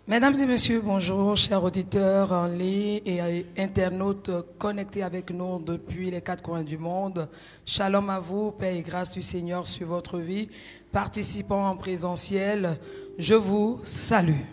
Mesdames et messieurs, bonjour, chers auditeurs en ligne et internautes connectés avec nous depuis les quatre coins du monde. Shalom à vous, paix et grâce du Seigneur sur votre vie. Participants en présentiel, je vous salue.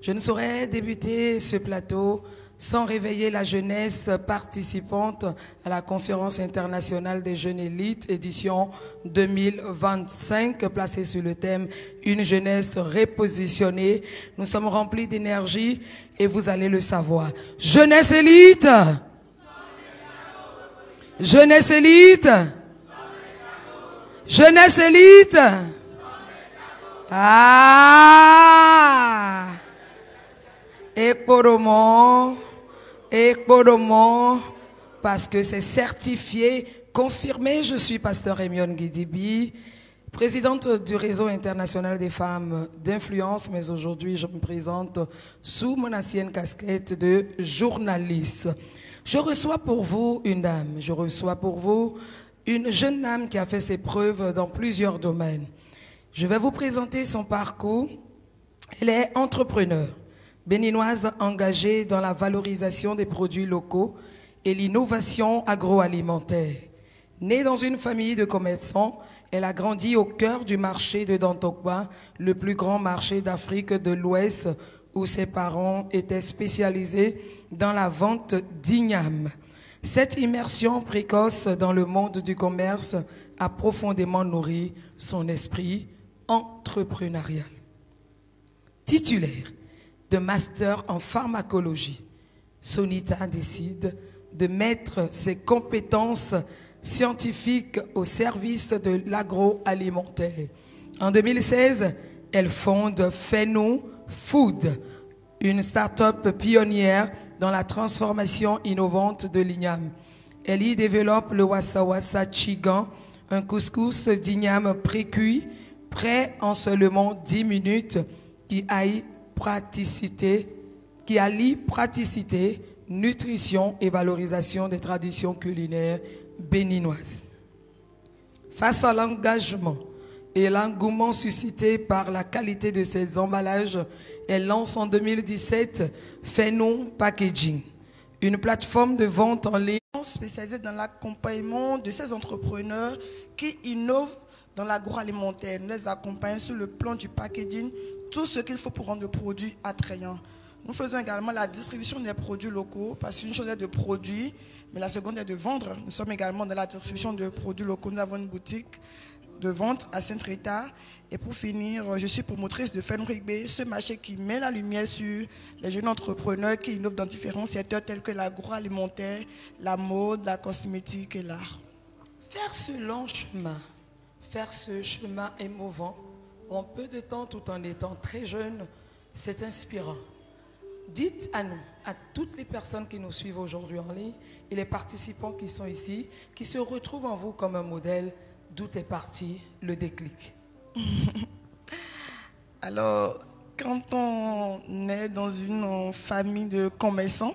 Je ne saurais débuter ce plateau sans réveiller la jeunesse participante à la conférence internationale des jeunes élites, édition 2025, placée sur le thème « Une jeunesse repositionnée ». Nous sommes remplis d'énergie et vous allez le savoir. Jeunesse élite! Jeunesse élite! Jeunesse élite! Ah! Ekporomo, parce que c'est certifié, confirmé. Je suis pasteur Emion Guidibi, présidente du réseau international des femmes d'influence, mais aujourd'hui je me présente sous mon ancienne casquette de journaliste. Je reçois pour vous une dame, je reçois pour vous une jeune dame qui a fait ses preuves dans plusieurs domaines. Je vais vous présenter son parcours. Elle est entrepreneur. Béninoise engagée dans la valorisation des produits locaux et l'innovation agroalimentaire. Née dans une famille de commerçants, elle a grandi au cœur du marché de Dantokba, le plus grand marché d'Afrique de l'Ouest, où ses parents étaient spécialisés dans la vente d'igname. Cette immersion précoce dans le monde du commerce a profondément nourri son esprit entrepreneurial. Titulaire de master en pharmacologie, Sonita décide de mettre ses compétences scientifiques au service de l'agroalimentaire. En 2016, elle fonde Fenou Food, une start-up pionnière dans la transformation innovante de l'igname. Elle y développe le Wassa Wassa Chigan, un couscous d'igname précuit, prêt en seulement 10 minutes, qui allie praticité, nutrition et valorisation des traditions culinaires béninoises. Face à l'engagement et l'engouement suscité par la qualité de ses emballages, elle lance en 2017 Fenou Packaging, une plateforme de vente en ligne spécialisée dans l'accompagnement de ces entrepreneurs qui innovent dans l'agroalimentaire. Nous les accompagnons sur le plan du packaging, tout ce qu'il faut pour rendre le produit attrayant. Nous faisons également la distribution des produits locaux, parce qu'une chose est de produire, mais la seconde est de vendre. Nous sommes également dans la distribution de produits locaux. Nous avons une boutique de vente à Sainte-Rita. Et pour finir, je suis promotrice de Fenou Rigbe, ce marché qui met la lumière sur les jeunes entrepreneurs qui innovent dans différents secteurs tels que l'agroalimentaire, la mode, la cosmétique et l'art. Faire ce long chemin, faire ce chemin émouvant, en peu de temps tout en étant très jeune, c'est inspirant. Dites à nous, à toutes les personnes qui nous suivent aujourd'hui en ligne et les participants qui sont ici, qui se retrouvent en vous comme un modèle, d'où est parti le déclic? Alors, quand on est dans une famille de commerçants,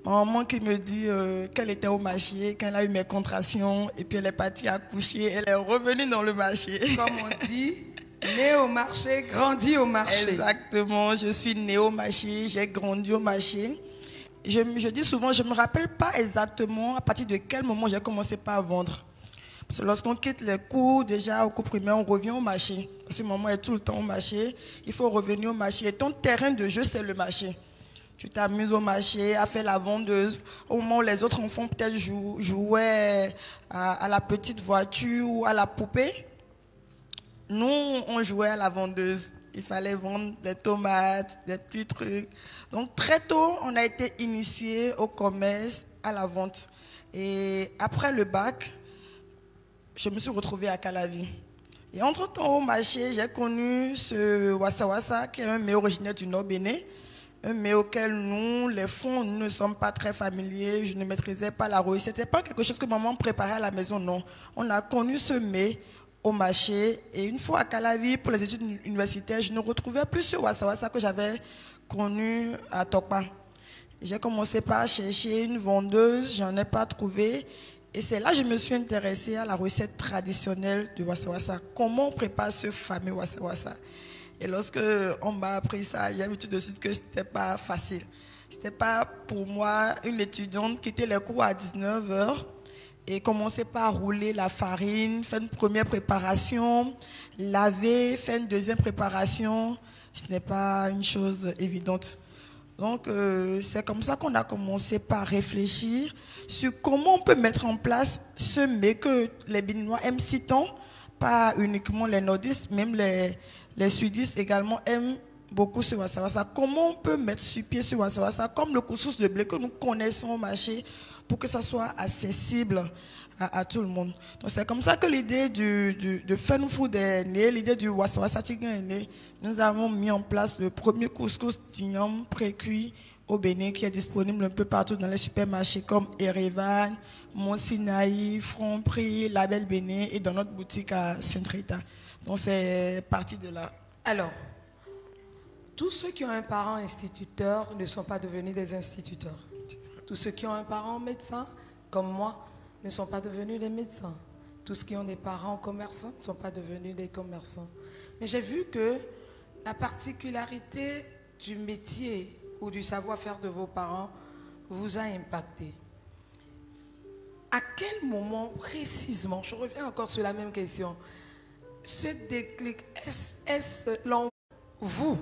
ma maman qui me dit qu'elle était au marché, qu'elle a eu mes contractions, et puis elle est partie accoucher, elle est revenue dans le marché. Comme on dit, née au marché, grandi au marché. Exactement, je suis née au marché, j'ai grandi au marché. Je dis souvent, je ne me rappelle pas exactement à partir de quel moment j'ai commencé par vendre. Parce que lorsqu'on quitte les cours, déjà au cours primaire, on revient au marché. Parce que maman est tout le temps au marché, il faut revenir au marché. Et ton terrain de jeu, c'est le marché. Tu t'amuses au marché à faire la vendeuse. Au moment où les autres enfants peut-être jouaient à la petite voiture ou à la poupée, nous, on jouait à la vendeuse. Il fallait vendre des tomates, des petits trucs. Donc très tôt, on a été initié au commerce, à la vente. Et après le bac, je me suis retrouvée à Calavi. Et entre-temps, au marché, j'ai connu ce Wassa Wassa, qui est un mets originaire du Nord Bénin. Un mets auquel nous, les fonds, nous ne sommes pas très familiers. Je ne maîtrisais pas la recette. Ce n'était pas quelque chose que maman préparait à la maison, non. On a connu ce mets au marché. Et une fois à Calavi, pour les études universitaires, je ne retrouvais plus ce Wassa Wassa que j'avais connu à Tokpa. J'ai commencé par chercher une vendeuse, je n'en ai pas trouvé. Et c'est là que je me suis intéressée à la recette traditionnelle du Wassa Wassa. Comment on prépare ce fameux Wassa Wassa? Et lorsque on m'a appris ça, j'ai vu tout de suite que ce n'était pas facile. Ce n'était pas pour moi une étudiante qui était les cours à 19 heures et commencer par rouler la farine, faire une première préparation, laver, faire une deuxième préparation. Ce n'est pas une chose évidente. Donc, c'est comme ça qu'on a commencé par réfléchir sur comment on peut mettre en place ce mets que les Béninois aiment si tant, pas uniquement les nordistes, même les sudistes également aiment beaucoup ce wassa-wassa. Comment on peut mettre sur pied ce wassa-wassa comme le couscous de blé que nous connaissons au marché pour que ça soit accessible à tout le monde. Donc c'est comme ça que l'idée de Fun Food est née, l'idée du wassa-wassa tigre est née. Nous avons mis en place le premier couscous tignam pré-cuit au Bénin qui est disponible un peu partout dans les supermarchés comme Erevan, Mont-Sinaï, Franprix, Label Bénin et dans notre boutique à Saint-Rita. Donc c'est parti de là. Alors, tous ceux qui ont un parent instituteur ne sont pas devenus des instituteurs. Tous ceux qui ont un parent médecin, comme moi, ne sont pas devenus des médecins. Tous ceux qui ont des parents commerçants ne sont pas devenus des commerçants. Mais j'ai vu que la particularité du métier ou du savoir-faire de vos parents vous a impacté. À quel moment précisément, je reviens encore sur la même question, ce déclic, est-ce vous,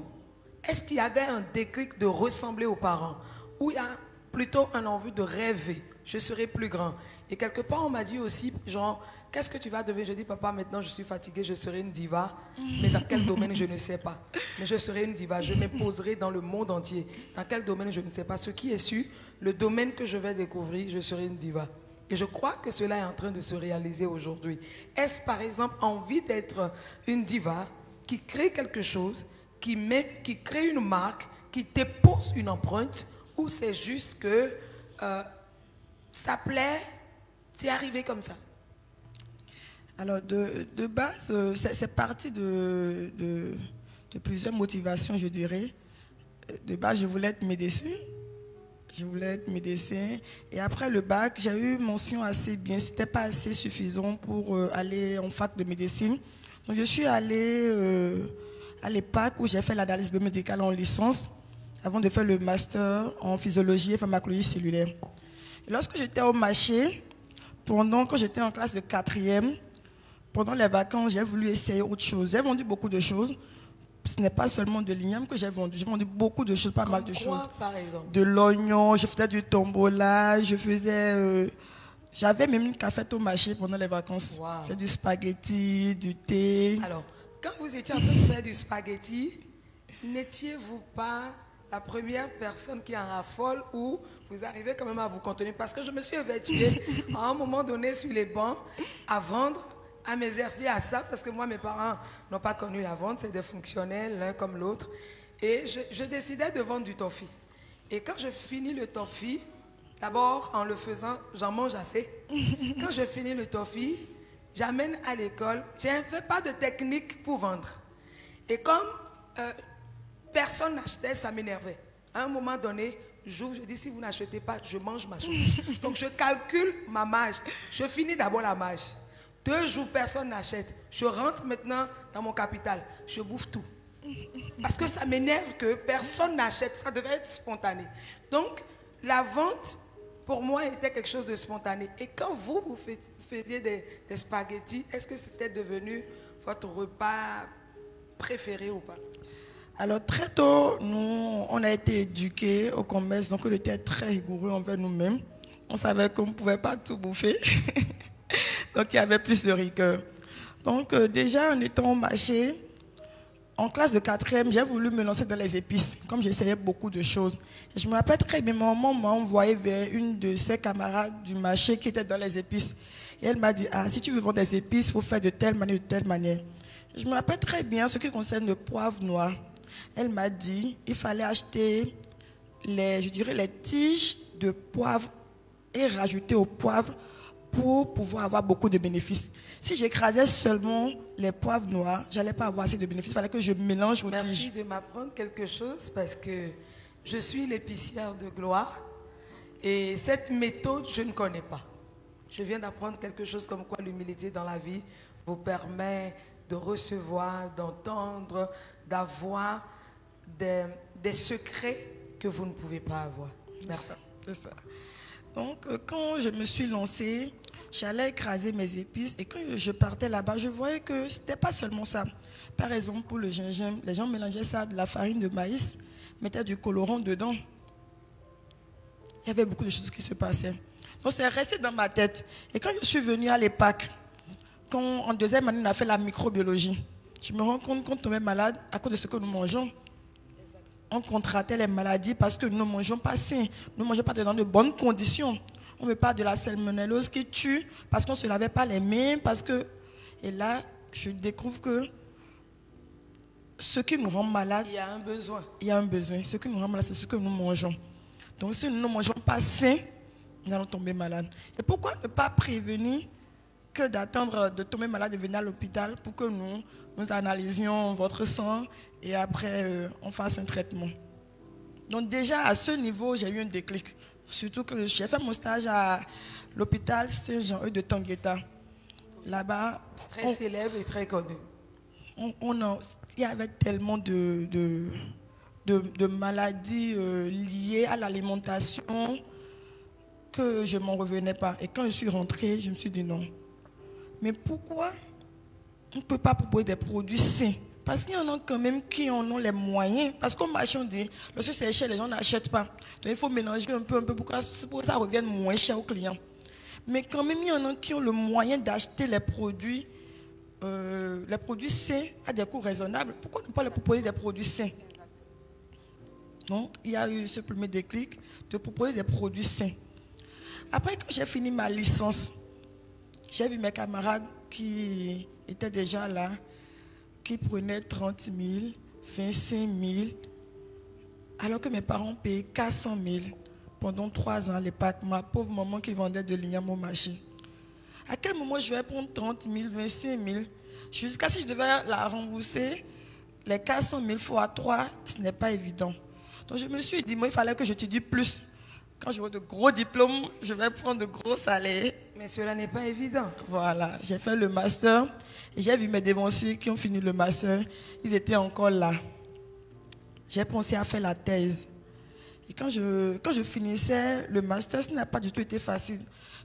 est-ce qu'il y avait un déclic de ressembler aux parents ou il y a plutôt un envie de rêver, je serai plus grand? Et quelque part, on m'a dit aussi, genre, qu'est-ce que tu vas devenir? Je dis, papa, maintenant je suis fatiguée, je serai une diva. Mais dans quel domaine, je ne sais pas. Mais je serai une diva, je m'imposerai dans le monde entier. Dans quel domaine, je ne sais pas. Ce qui est sûr, le domaine que je vais découvrir, je serai une diva. Et je crois que cela est en train de se réaliser aujourd'hui. Est-ce par exemple envie d'être une diva qui crée quelque chose, qui crée une marque, qui dépose une empreinte, ou c'est juste que ça plaît, c'est arrivé comme ça? Alors de base, c'est parti de plusieurs motivations, je dirais. De base, je voulais être médecin. Et après le bac, j'ai eu mention assez bien. Ce n'était pas assez suffisant pour aller en fac de médecine. Donc je suis allée à l'EPAC où j'ai fait l'analyse biomédicale en licence avant de faire le master en physiologie et pharmacologie cellulaire. Et lorsque j'étais au marché, quand j'étais en classe de 4e, pendant les vacances, j'ai voulu essayer autre chose. J'ai vendu beaucoup de choses. Ce n'est pas seulement de l'igname que j'ai vendu. J'ai vendu beaucoup de choses, pas mal de choses. Par exemple? De l'oignon, je faisais du tombola, j'avais même une cafette au marché pendant les vacances. Wow. Je faisais du spaghetti, du thé. Alors, quand vous étiez en train de faire du spaghetti, n'étiez-vous pas la première personne qui en raffole ou vous arrivez quand même à vous contenir? Parce que je me suis évertuée à un moment donné sur les bancs à vendre, à m'exercer à ça, parce que moi, mes parents n'ont pas connu la vente, c'est des fonctionnels, l'un comme l'autre. Et je décidais de vendre du toffee. Et quand je finis le toffee, d'abord, en le faisant, j'en mange assez. Quand je finis le toffee, j'amène à l'école. Je n'avais pas de technique pour vendre. Et comme personne n'achetait, ça m'énervait. À un moment donné, j'ouvre, je dis, si vous n'achetez pas, je mange ma chose. Donc, je calcule ma marge. Je finis d'abord la marge. 2 jours, personne n'achète. Je rentre maintenant dans mon capital. Je bouffe tout. Parce que ça m'énerve que personne n'achète. Ça devait être spontané. Donc, la vente, pour moi, était quelque chose de spontané. Et quand vous faisiez des spaghettis, est-ce que c'était devenu votre repas préféré ou pas? Alors, très tôt, nous, on a été éduqués au commerce, donc on était très rigoureux envers nous-mêmes. On savait qu'on ne pouvait pas tout bouffer. Donc, il y avait plus de rigueur. Donc, déjà, en étant au marché, en classe de 4e, j'ai voulu me lancer dans les épices, comme j'essayais beaucoup de choses. Et je me rappelle très bien, mon maman m'a envoyé vers une de ses camarades du marché qui était dans les épices. Et elle m'a dit, ah, si tu veux vendre des épices, il faut faire de telle manière, de telle manière. Et je me rappelle très bien ce qui concerne le poivre noir. Elle m'a dit, il fallait acheter les tiges de poivre et rajouter au poivre pour pouvoir avoir beaucoup de bénéfices. Si j'écrasais seulement les poivres noirs, je n'allais pas avoir assez de bénéfices. Il fallait que je mélange aux tiges. Merci de m'apprendre quelque chose parce que je suis l'épicière de gloire et cette méthode, je ne connais pas. Je viens d'apprendre quelque chose comme quoi l'humilité dans la vie vous permet de recevoir, d'entendre, d'avoir des secrets que vous ne pouvez pas avoir. Merci. C'est ça. Donc, quand je me suis lancée, j'allais écraser mes épices et quand je partais là-bas, je voyais que ce n'était pas seulement ça. Par exemple, pour le gingembre, les gens mélangeaient ça de la farine de maïs, mettaient du colorant dedans. Il y avait beaucoup de choses qui se passaient. Donc, c'est resté dans ma tête. Et quand je suis venue à l'EPAC, quand en deuxième année, on a fait la microbiologie, je me rends compte qu'on tombait malade à cause de ce que nous mangeons. On contractait les maladies parce que nous ne mangeons pas sain, nous ne mangeons pas dans de bonnes conditions. On me parle de la salmonellose qui tue parce qu'on ne se lavait pas les mains, parce que... Et là, je découvre que ce qui nous rend malade... Il y a un besoin. Il y a un besoin. Ce qui nous rend malade, c'est ce que nous mangeons. Donc si nous ne mangeons pas sain, nous allons tomber malades. Et pourquoi ne pas prévenir que d'attendre de tomber malade, de venir à l'hôpital pour que nous analysions votre sang et après on fasse un traitement. Donc déjà à ce niveau, j'ai eu un déclic. Surtout que j'ai fait mon stage à l'hôpital Saint-Jean-Eudes de Tangueta. Là-bas... Très célèbre et très connu. Il y avait tellement de maladies liées à l'alimentation que je ne m'en revenais pas. Et quand je suis rentrée, je me suis dit non. Mais pourquoi on ne peut pas proposer des produits sains? Parce qu'il y en a quand même qui en ont les moyens. Parce qu'au marché, on dit, lorsque c'est cher, les gens n'achètent pas. Donc il faut mélanger un peu pour que ça revienne moins cher aux clients. Mais quand même, il y en a qui ont le moyen d'acheter les produits sains à des coûts raisonnables. Pourquoi ne pas leur proposer des produits sains? Donc, il y a eu ce premier déclic de proposer des produits sains. Après, quand j'ai fini ma licence, j'ai vu mes camarades qui étaient déjà là, qui prenaient 30 000, 25 000, alors que mes parents payaient 400 000 pendant 3 ans à l'EPAC, ma pauvre maman qui vendait de l'igname au marché. À quel moment je vais prendre 30 000, 25 000, jusqu'à si je devais la rembourser, les 400 000 fois 3, ce n'est pas évident. Donc je me suis dit, moi, il fallait que j'étudie plus. Quand j'aurai de gros diplômes, je vais prendre de gros salaires. Mais cela n'est pas évident. Voilà, j'ai fait le master et j'ai vu mes devanciers qui ont fini le master. Ils étaient encore là. J'ai pensé à faire la thèse. Et quand je finissais le master, ce n'a pas du tout été facile.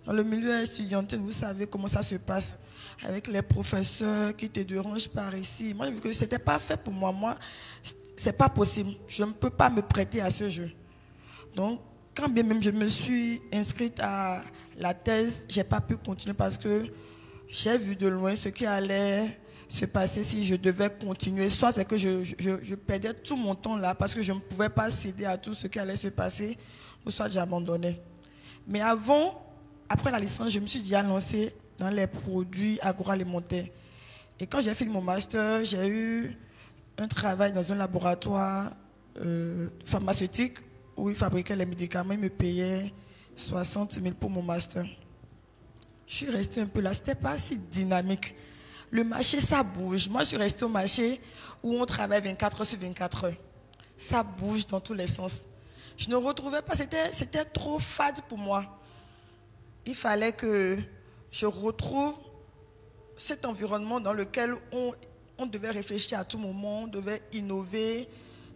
Dans le milieu étudiantin, vous savez comment ça se passe. Avec les professeurs qui te dérangent par ici. Moi, j'ai vu que ce n'était pas fait pour moi. Moi, ce n'est pas possible. Je ne peux pas me prêter à ce jeu. Donc, quand bien même je me suis inscrite à la thèse, je n'ai pas pu continuer parce que j'ai vu de loin ce qui allait se passer si je devais continuer. Soit c'est que je perdais tout mon temps là parce que je ne pouvais pas céder à tout ce qui allait se passer, ou soit j'abandonnais. Mais après la licence, je me suis déjà lancée dans les produits agroalimentaires. Et quand j'ai fini mon master, j'ai eu un travail dans un laboratoire pharmaceutique où ils fabriquaient les médicaments. Ils me payaient 60 000 pour mon master. Je suis restée un peu là. Ce n'était pas si dynamique. Le marché, ça bouge. Moi, je suis restée au marché où on travaille 24 heures sur 24 heures. Ça bouge dans tous les sens. Je ne retrouvais pas. C'était trop fade pour moi. Il fallait que je retrouve cet environnement dans lequel on devait réfléchir à tout moment, on devait innover.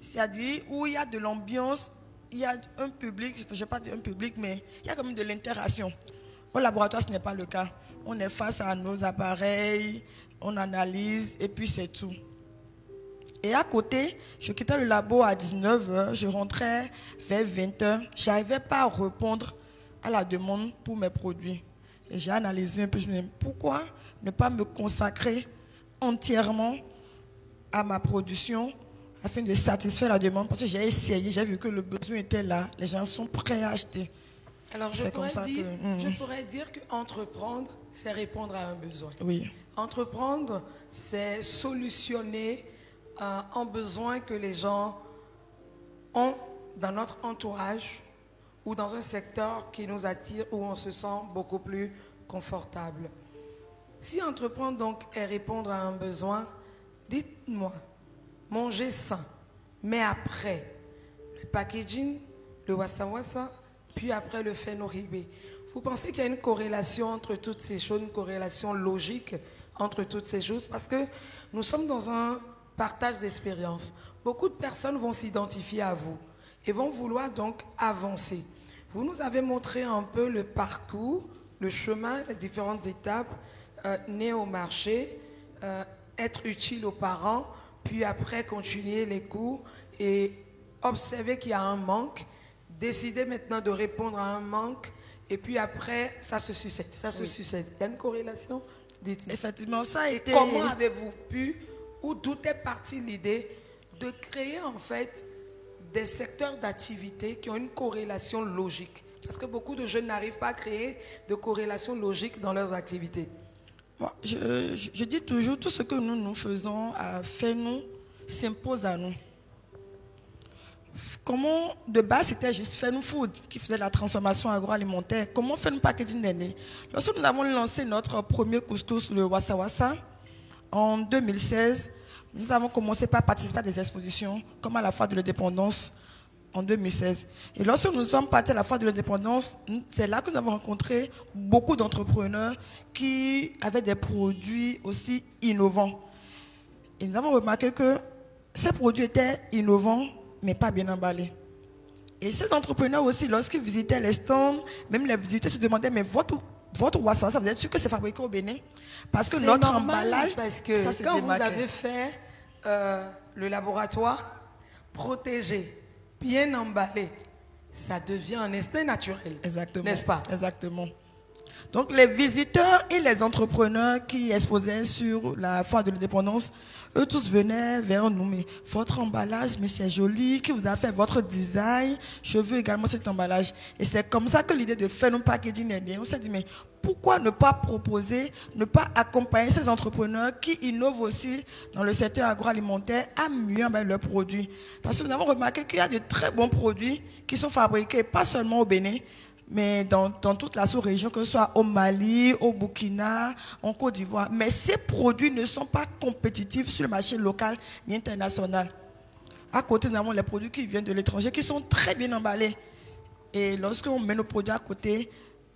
C'est-à-dire où il y a de l'ambiance, il y a un public, je ne vais pas dire un public, mais il y a quand même de l'interaction. Au laboratoire, ce n'est pas le cas. On est face à nos appareils, on analyse et puis c'est tout. Et à côté, je quittais le labo à 19 h, je rentrais vers 20 h. Je n'arrivais pas à répondre à la demande pour mes produits. Et j'ai analysé un peu, je me dis, pourquoi ne pas me consacrer entièrement à ma production afin de satisfaire la demande? Parce que j'ai essayé, j'ai vu que le besoin était là, les gens sont prêts à acheter. Alors je pourrais dire qu'entreprendre, c'est répondre à un besoin. Oui. Entreprendre, c'est solutionner un besoin que les gens ont dans notre entourage ou dans un secteur qui nous attire, où on se sent beaucoup plus confortable. Si entreprendre donc est répondre à un besoin, dites-moi, manger sain, mais après, le packaging, le wassa-wassa, puis après le phénoribé. Vous pensez qu'il y a une corrélation entre toutes ces choses, une corrélation logique entre toutes ces choses parce que nous sommes dans un partage d'expérience. Beaucoup de personnes vont s'identifier à vous et vont vouloir donc avancer. Vous nous avez montré un peu le parcours, le chemin, les différentes étapes, né au marché, être utile aux parents, puis après continuer les cours et observer qu'il y a un manque, décider maintenant de répondre à un manque et puis après ça se succède, ça se succède. Il y a une corrélation? Dites-nous. Effectivement, ça a été... Comment avez-vous pu, ou d'où est partie l'idée de créer en fait des secteurs d'activité qui ont une corrélation logique? Parce que beaucoup de jeunes n'arrivent pas à créer de corrélation logique dans leurs activités. Moi, je dis toujours, tout ce que nous faisons à FENU s'impose à nous. Comment, de base, c'était juste FENU Food qui faisait la transformation agroalimentaire. Comment FENU Packaging est né? Lorsque nous avons lancé notre premier couscous, le Wassa Wassa, en 2016, nous avons commencé par participer à des expositions, comme à la Foire de l'Indépendance en 2016. Et lorsque nous sommes partis à la Foire de l'Indépendance, c'est là que nous avons rencontré beaucoup d'entrepreneurs qui avaient des produits aussi innovants. Et nous avons remarqué que ces produits étaient innovants, mais pas bien emballés. Et ces entrepreneurs aussi, lorsqu'ils visitaient les stands, même les visiteurs se demandaient, mais votre Wassa Wassa, vous êtes sûr que c'est fabriqué au Bénin? Parce que notre emballage, parce que ça quand vous avez fait le laboratoire protégé, bien emballé, ça devient un instinct naturel. Exactement. N'est-ce pas? Exactement. Donc les visiteurs et les entrepreneurs qui exposaient sur la Foire de l'Indépendance, eux tous venaient vers nous. Mais votre emballage, mais c'est joli, qui vous a fait votre design, je veux également cet emballage. Et c'est comme ça que l'idée de FENU Packaging est née. On s'est dit, mais pourquoi ne pas proposer, ne pas accompagner ces entrepreneurs qui innovent aussi dans le secteur agroalimentaire à mieux emballer leurs produits? Parce que nous avons remarqué qu'il y a de très bons produits qui sont fabriqués, pas seulement au Bénin, mais dans toute la sous-région, que ce soit au Mali, au Burkina, en Côte d'Ivoire. Mais ces produits ne sont pas compétitifs sur le marché local ni international. À côté, nous avons les produits qui viennent de l'étranger, qui sont très bien emballés. Et lorsqu'on met nos produits à côté,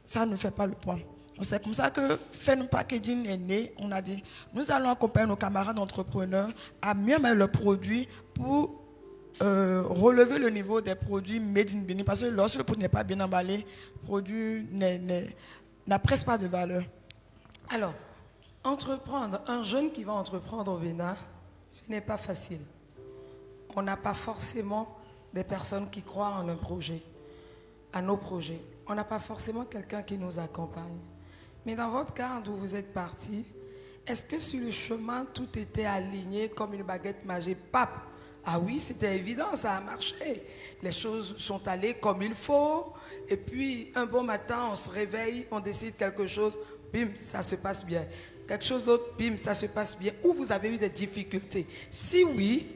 ça ne fait pas le poids. C'est comme ça que FENU Packaging est né. On a dit, nous allons accompagner nos camarades entrepreneurs à mieux emballer leurs produits pour relever le niveau des produits made in Benin, parce que lorsque le produit n'est pas bien emballé, le produit n'a presque pas de valeur. Alors, entreprendre, un jeune qui va entreprendre au Bénin, ce n'est pas facile. On n'a pas forcément des personnes qui croient en un projet, à nos projets. On n'a pas forcément quelqu'un qui nous accompagne. Mais dans votre cas, d'où vous êtes parti, est-ce que sur le chemin, tout était aligné comme une baguette magique? Pape! Ah oui, c'était évident, ça a marché. Les choses sont allées comme il faut. Et puis, un bon matin, on se réveille, on décide quelque chose, bim, ça se passe bien. Quelque chose d'autre, bim, ça se passe bien. Ou vous avez eu des difficultés? Si oui,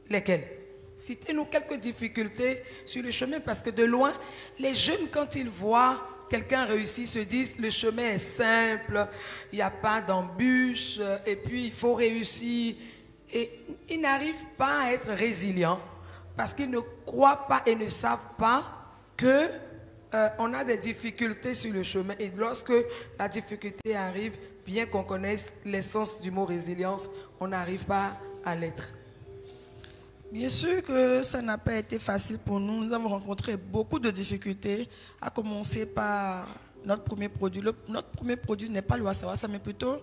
lesquelles? Citez-nous quelques difficultés sur le chemin, parce que de loin, les jeunes, quand ils voient quelqu'un réussir, se disent le chemin est simple, il n'y a pas d'embûche, et puis il faut réussir. Et ils n'arrivent pas à être résilients parce qu'ils ne croient pas et ne savent pas qu'on a des difficultés sur le chemin. Et lorsque la difficulté arrive, bien qu'on connaisse l'essence du mot résilience, on n'arrive pas à l'être. Bien sûr que ça n'a pas été facile pour nous. Nous avons rencontré beaucoup de difficultés, à commencer par notre premier produit. Notre premier produit n'est pas le Wassa Wassa, mais plutôt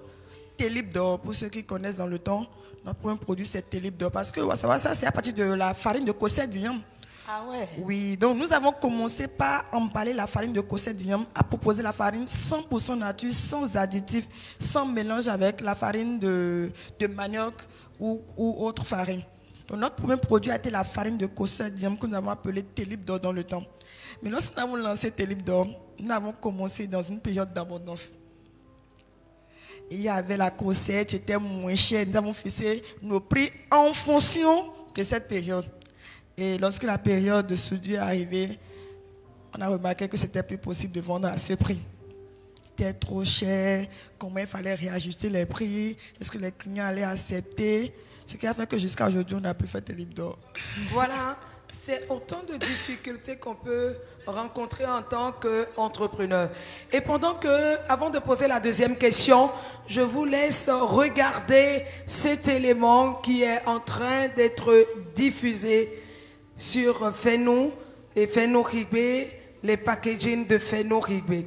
Télib d'or. Pour ceux qui connaissent dans le temps, notre premier produit c'est Télib d'or. Parce que Wassa Wassa, c'est à partir de la farine de Kossé d'Ignam. Ah ouais? Oui, donc nous avons commencé par emballer la farine de Kossé d'Ignam, à proposer la farine 100% nature, sans additifs, sans mélange avec la farine de manioc ou autre farine. Donc notre premier produit a été la farine de Kossé d'Ignam que nous avons appelée Télib d'or dans le temps. Mais lorsque nous avons lancé Télib d'or, nous avons commencé dans une période d'abondance. Il y avait la Kossé, c'était moins cher. Nous avons fixé nos prix en fonction de cette période. Et lorsque la période de soudure est arrivée, on a remarqué que c'était plus possible de vendre à ce prix. C'était trop cher, comment il fallait réajuster les prix, est-ce que les clients allaient accepter? Ce qui a fait que jusqu'à aujourd'hui, on n'a plus fait Télib d'or. Voilà, c'est autant de difficultés qu'on peut rencontré en tant qu'entrepreneur. Et avant de poser la deuxième question, je vous laisse regarder cet élément qui est en train d'être diffusé sur Feno et Feno Rigbe, les packaging de Feno Rigbe.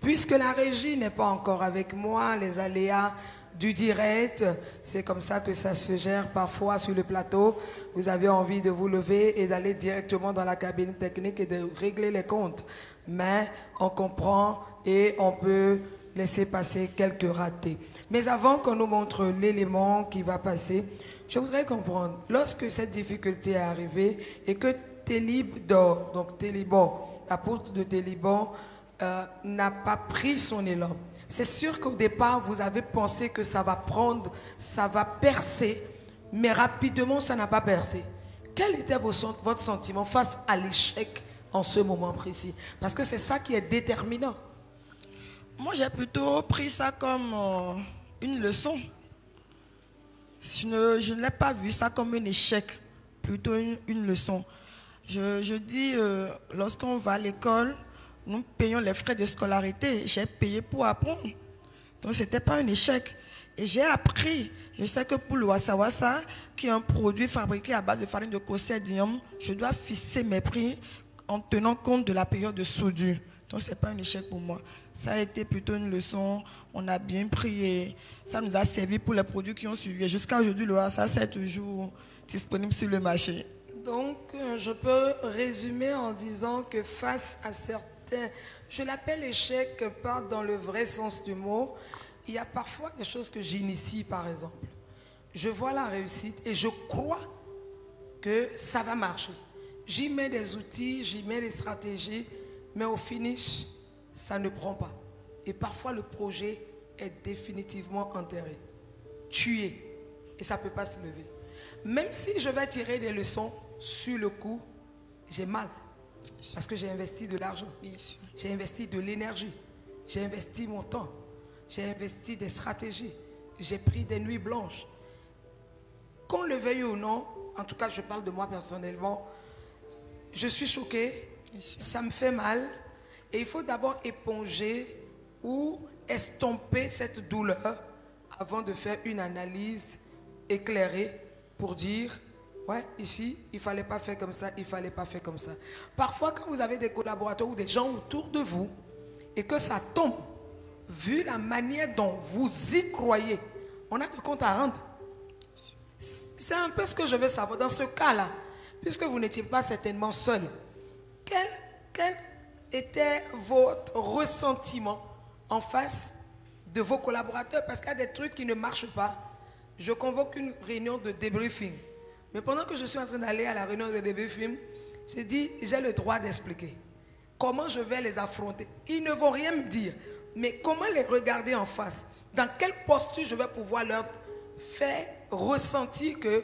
Puisque la régie n'est pas encore avec moi, les aléas du direct, c'est comme ça que ça se gère parfois sur le plateau. Vous avez envie de vous lever et d'aller directement dans la cabine technique et de régler les comptes. Mais on comprend et on peut laisser passer quelques ratés. Mais avant qu'on nous montre l'élément qui va passer, je voudrais comprendre, lorsque cette difficulté est arrivée et que Télib dort, donc Télibon, l'apôtre de Télibon, n'a pas pris son élan. C'est sûr qu'au départ, vous avez pensé que ça va prendre, ça va percer, mais rapidement, ça n'a pas percé. Quel était votre sentiment face à l'échec en ce moment précis? Parce que c'est ça qui est déterminant. Moi, j'ai plutôt pris ça comme une leçon. Je ne l'ai pas vu ça comme un échec, plutôt une leçon. Je dis, lorsqu'on va à l'école, nous payons les frais de scolarité. J'ai payé pour apprendre. Donc, ce n'était pas un échec. Et j'ai appris. Je sais que pour le wassa-wassa, qui est un produit fabriqué à base de farine de cocédium, je dois fixer mes prix en tenant compte de la période de soudure. Donc, ce n'est pas un échec pour moi. Ça a été plutôt une leçon. On a bien pris et ça nous a servi pour les produits qui ont suivi. Jusqu'à aujourd'hui, le wassa, c'est toujours disponible sur le marché. Donc, je peux résumer en disant que face à certains, je l'appelle échec pas dans le vrai sens du mot. Il y a parfois des choses que j'initie, par exemple. Je vois la réussite et je crois que ça va marcher. J'y mets des outils, j'y mets des stratégies, mais au finish, ça ne prend pas. Et parfois, le projet est définitivement enterré, tué, et ça ne peut pas se lever. Même si je vais tirer des leçons sur le coup, j'ai mal. Parce que j'ai investi de l'argent, j'ai investi de l'énergie, j'ai investi mon temps, j'ai investi des stratégies, j'ai pris des nuits blanches. Qu'on le veuille ou non, en tout cas je parle de moi personnellement, je suis choquée, ça me fait mal et il faut d'abord éponger ou estomper cette douleur avant de faire une analyse éclairée pour dire ouais, ici, il ne fallait pas faire comme ça, il ne fallait pas faire comme ça. Parfois, quand vous avez des collaborateurs ou des gens autour de vous et que ça tombe, vu la manière dont vous y croyez, on a de compte à rendre. C'est un peu ce que je veux savoir. Dans ce cas-là, puisque vous n'étiez pas certainement seul, quel était votre ressentiment en face de vos collaborateurs? Parce qu'il y a des trucs qui ne marchent pas. Je convoque une réunion de débriefing. Mais pendant que je suis en train d'aller à la réunion de débriefing, j'ai dit, j'ai le droit d'expliquer. Comment je vais les affronter? Ils ne vont rien me dire. Mais comment les regarder en face? Dans quelle posture je vais pouvoir leur faire ressentir que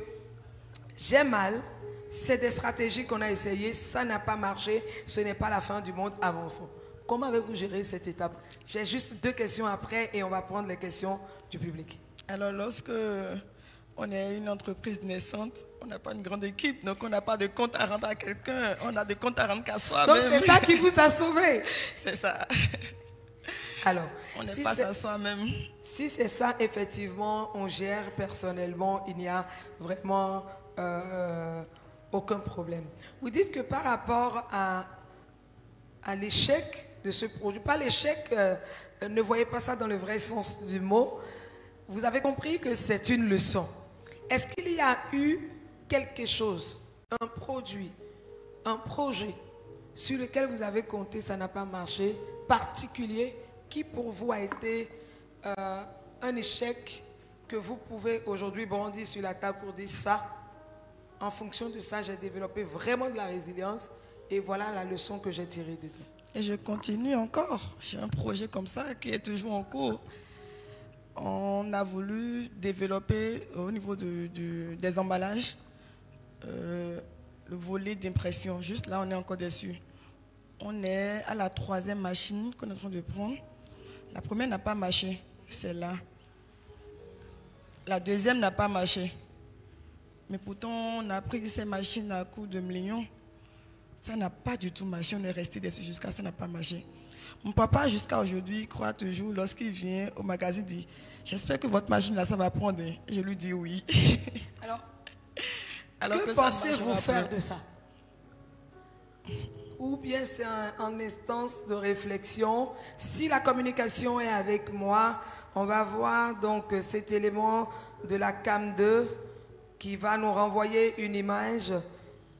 j'ai mal? C'est des stratégies qu'on a essayées, ça n'a pas marché, ce n'est pas la fin du monde, avançons. Comment avez-vous géré cette étape? J'ai juste 2 questions après et on va prendre les questions du public. Alors, lorsque on est une entreprise naissante, on n'a pas une grande équipe, donc on n'a pas de compte à rendre à quelqu'un, on a des comptes à rendre qu'à soi. Donc c'est ça qui vous a sauvé. C'est ça. Alors, on n'est pas à soi-même. Si c'est ça, effectivement, on gère personnellement, il n'y a vraiment aucun problème. Vous dites que par rapport à l'échec de ce produit, pas l'échec, ne voyez pas ça dans le vrai sens du mot, vous avez compris que c'est une leçon. Est-ce qu'il y a eu quelque chose, un produit, un projet sur lequel vous avez compté, ça n'a pas marché, particulier, qui pour vous a été un échec que vous pouvez aujourd'hui brandir sur la table pour dire ça, en fonction de ça, j'ai développé vraiment de la résilience et voilà la leçon que j'ai tirée de tout. Et je continue encore. J'ai un projet comme ça qui est toujours en cours. On a voulu développer au niveau des emballages le volet d'impression. Juste là, on est encore dessus. On est à la 3e machine qu'on est en train de prendre. La première n'a pas marché, c'est là. La 2e n'a pas marché. Mais pourtant, on a pris ces machines à coût de millions. Ça n'a pas du tout marché. On est resté dessus jusqu'à ça n'a pas marché. Mon papa, jusqu'à aujourd'hui, croit toujours, lorsqu'il vient au magazine, dit « J'espère que votre machine, là, ça va prendre. » Je lui dis oui. Alors que pensez-vous faire de ça? Ou bien c'est en instance de réflexion. Si la communication est avec moi, on va voir donc cet élément de la cam 2 qui va nous renvoyer une image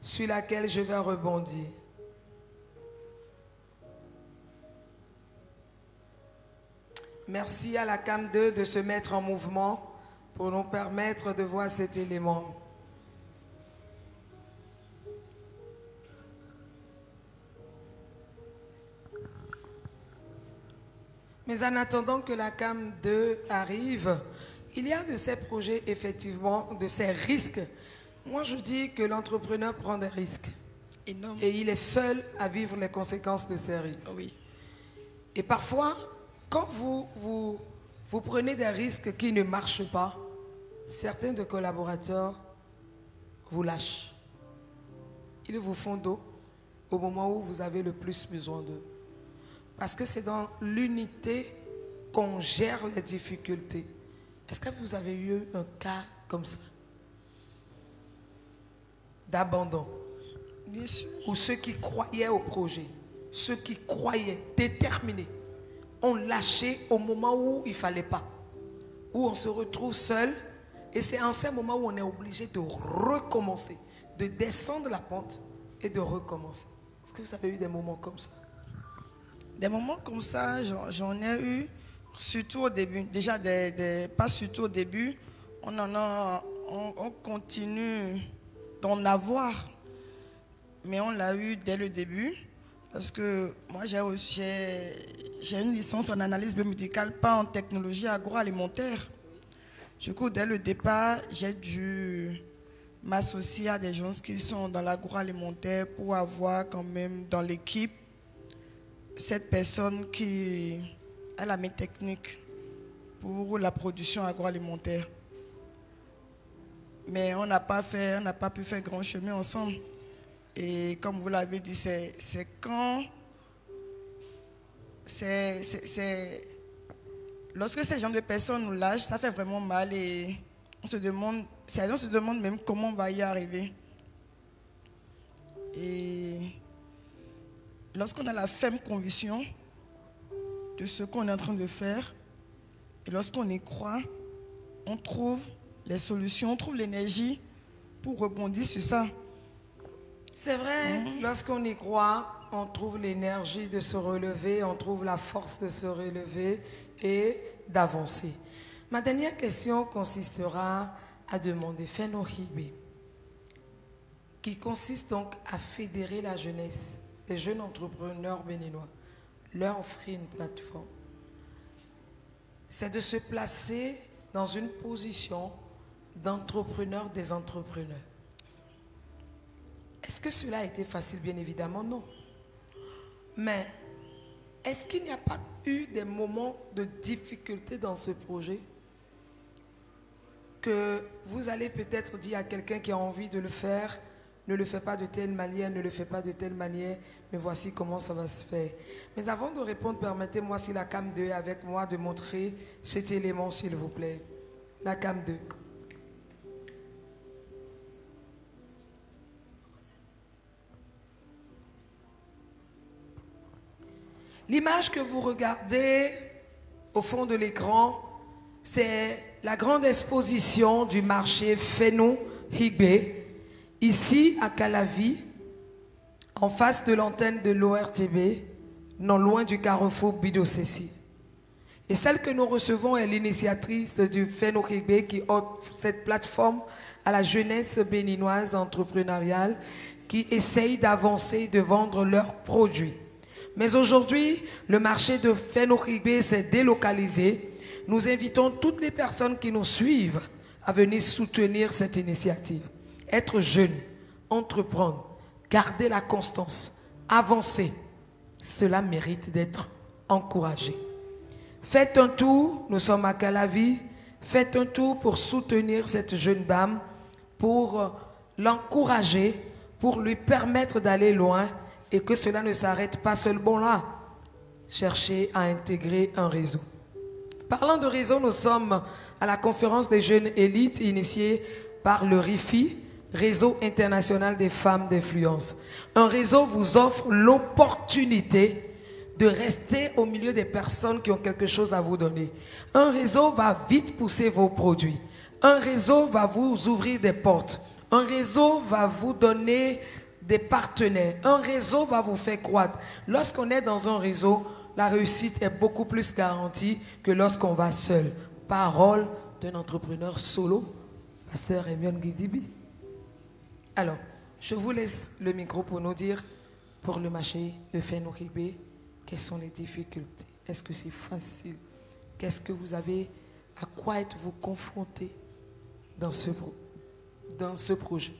sur laquelle je vais rebondir. Merci à la cam 2 de se mettre en mouvement pour nous permettre de voir cet élément. Mais en attendant que la cam 2 arrive, il y a de ces projets, effectivement, de ces risques. Moi, je dis que l'entrepreneur prend des risques. Énorme. Et il est seul à vivre les conséquences de ces risques. Oui. Et parfois, quand vous prenez des risques qui ne marchent pas, certains de collaborateurs vous lâchent. Ils vous font dos au moment où vous avez le plus besoin d'eux. Parce que c'est dans l'unité qu'on gère les difficultés. Est-ce que vous avez eu un cas comme ça? D'abandon? Bien sûr. Ou ceux qui croyaient au projet, ceux qui croyaient, déterminés, ont lâché au moment où il ne fallait pas. Où on se retrouve seul. Et c'est en ces moments où on est obligé de recommencer, de descendre la pente et de recommencer. Est-ce que vous avez eu des moments comme ça? Des moments comme ça, j'en ai eu, surtout au début. Déjà, pas surtout au début, on continue d'en avoir. Mais on l'a eu dès le début. Parce que moi, j'ai une licence en analyse biomédicale, pas en technologie agroalimentaire. Du coup, dès le départ, j'ai dû m'associer à des gens qui sont dans l'agroalimentaire pour avoir quand même dans l'équipe cette personne qui a la main technique pour la production agroalimentaire. Mais on n'a pas pu faire grand chemin ensemble. Et comme vous l'avez dit, c'est quand... Lorsque ces gens de personnes nous lâchent, ça fait vraiment mal et on se demande même comment on va y arriver. Et lorsqu'on a la ferme conviction de ce qu'on est en train de faire, et lorsqu'on y croit, on trouve les solutions, on trouve l'énergie pour rebondir sur ça. C'est vrai, lorsqu'on y croit, on trouve l'énergie de se relever, on trouve la force de se relever et d'avancer. Ma dernière question consistera à demander Feno Higbe, qui consiste donc à fédérer la jeunesse, les jeunes entrepreneurs béninois, leur offrir une plateforme. C'est de se placer dans une position d'entrepreneur des entrepreneurs. Est-ce que cela a été facile? Bien évidemment, non. Mais est-ce qu'il n'y a pas eu des moments de difficulté dans ce projet que vous allez peut-être dire à quelqu'un qui a envie de le faire, ne le fais pas de telle manière, ne le fais pas de telle manière, mais voici comment ça va se faire. Mais avant de répondre, permettez-moi, si la cam 2 est avec moi, de montrer cet élément, s'il vous plaît. La cam 2. L'image que vous regardez au fond de l'écran, c'est la grande exposition du marché Feno Higbe, ici à Calavi, en face de l'antenne de l'ORTB, non loin du carrefour Bidosessi. Et celle que nous recevons est l'initiatrice du Feno Higbe qui offre cette plateforme à la jeunesse béninoise entrepreneuriale qui essaye d'avancer, de vendre leurs produits. Mais aujourd'hui, le marché de Feno Higbe s'est délocalisé. Nous invitons toutes les personnes qui nous suivent à venir soutenir cette initiative. Être jeune, entreprendre, garder la constance, avancer, cela mérite d'être encouragé. Faites un tour, nous sommes à Calavi, faites un tour pour soutenir cette jeune dame pour l'encourager, pour lui permettre d'aller loin et que cela ne s'arrête pas seulement là. Chercher à intégrer un réseau. Parlant de réseau, nous sommes à la conférence des jeunes élites initiée par le RIFI, Réseau international des femmes d'influence. Un réseau vous offre l'opportunité de rester au milieu des personnes qui ont quelque chose à vous donner. Un réseau va vite pousser vos produits. Un réseau va vous ouvrir des portes. Un réseau va vous donner des partenaires. Un réseau va vous faire croître. Lorsqu'on est dans un réseau, la réussite est beaucoup plus garantie que lorsqu'on va seul. Parole d'un entrepreneur solo, Pasteur Emion Guidibi. Alors, je vous laisse le micro pour nous dire, pour le marché de Fenoukhigbe, quelles sont les difficultés? Est-ce que c'est facile? Qu'est-ce que vous avez, à quoi êtes-vous confronté dans ce projet?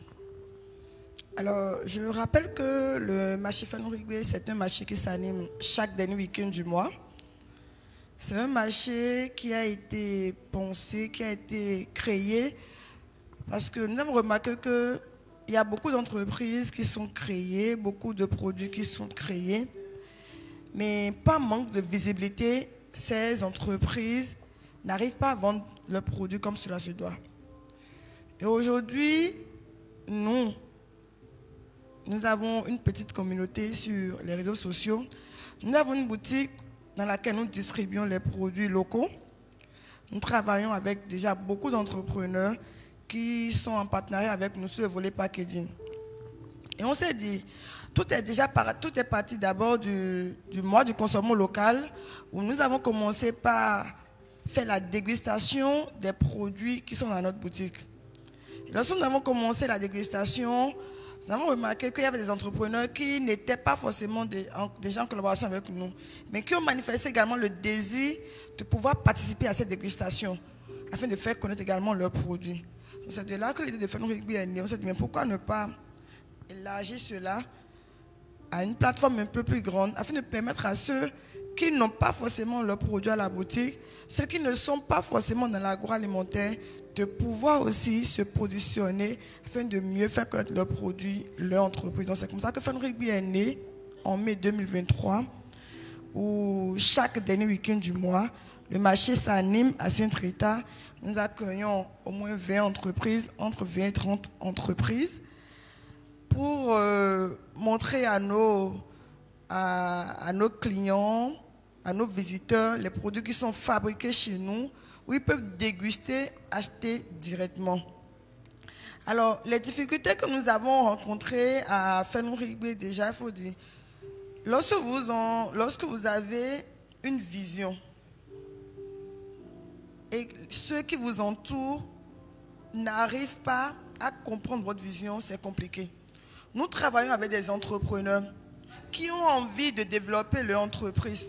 Alors, je rappelle que le marché Fenoukhigbe, c'est un marché qui s'anime chaque dernier week-end du mois. C'est un marché qui a été pensé, qui a été créé, parce que nous avons remarqué qu'il y a beaucoup d'entreprises qui sont créées, beaucoup de produits qui sont créés, mais par manque de visibilité, ces entreprises n'arrivent pas à vendre leurs produits comme cela se doit. Et aujourd'hui, nous avons une petite communauté sur les réseaux sociaux. Nous avons une boutique dans laquelle nous distribuons les produits locaux. Nous travaillons avec déjà beaucoup d'entrepreneurs qui sont en partenariat avec nous sur le volet packaging. Et on s'est dit, tout est parti d'abord du mois du consommation local, où nous avons commencé par faire la dégustation des produits qui sont dans notre boutique. Et lorsque nous avons commencé la dégustation, nous avons remarqué qu'il y avait des entrepreneurs qui n'étaient pas forcément des gens en collaboration avec nous, mais qui ont manifesté également le désir de pouvoir participer à cette dégustation, afin de faire connaître également leurs produits. C'est de là que l'idée de Fenoukhigbe est née. On s'est dit, mais pourquoi ne pas élargir cela à une plateforme un peu plus grande, afin de permettre à ceux qui n'ont pas forcément leurs produits à la boutique, ceux qui ne sont pas forcément dans l'agroalimentaire, de pouvoir aussi se positionner afin de mieux faire connaître leurs produits, leur entreprise. Donc c'est comme ça que Fenoukhigbe est né en mai 2023, où chaque dernier week-end du mois, le marché s'anime à Sainte-Rita. Nous accueillons au moins 20 entreprises, entre 20 et 30 entreprises, pour montrer à nos clients, à nos visiteurs, les produits qui sont fabriqués chez nous, où ils peuvent déguster, acheter directement. Alors, les difficultés que nous avons rencontrées à Fenoukhigbe, déjà, il faut dire, lorsque vous avez une vision, et ceux qui vous entourent n'arrivent pas à comprendre votre vision, c'est compliqué. Nous travaillons avec des entrepreneurs qui ont envie de développer leur entreprise,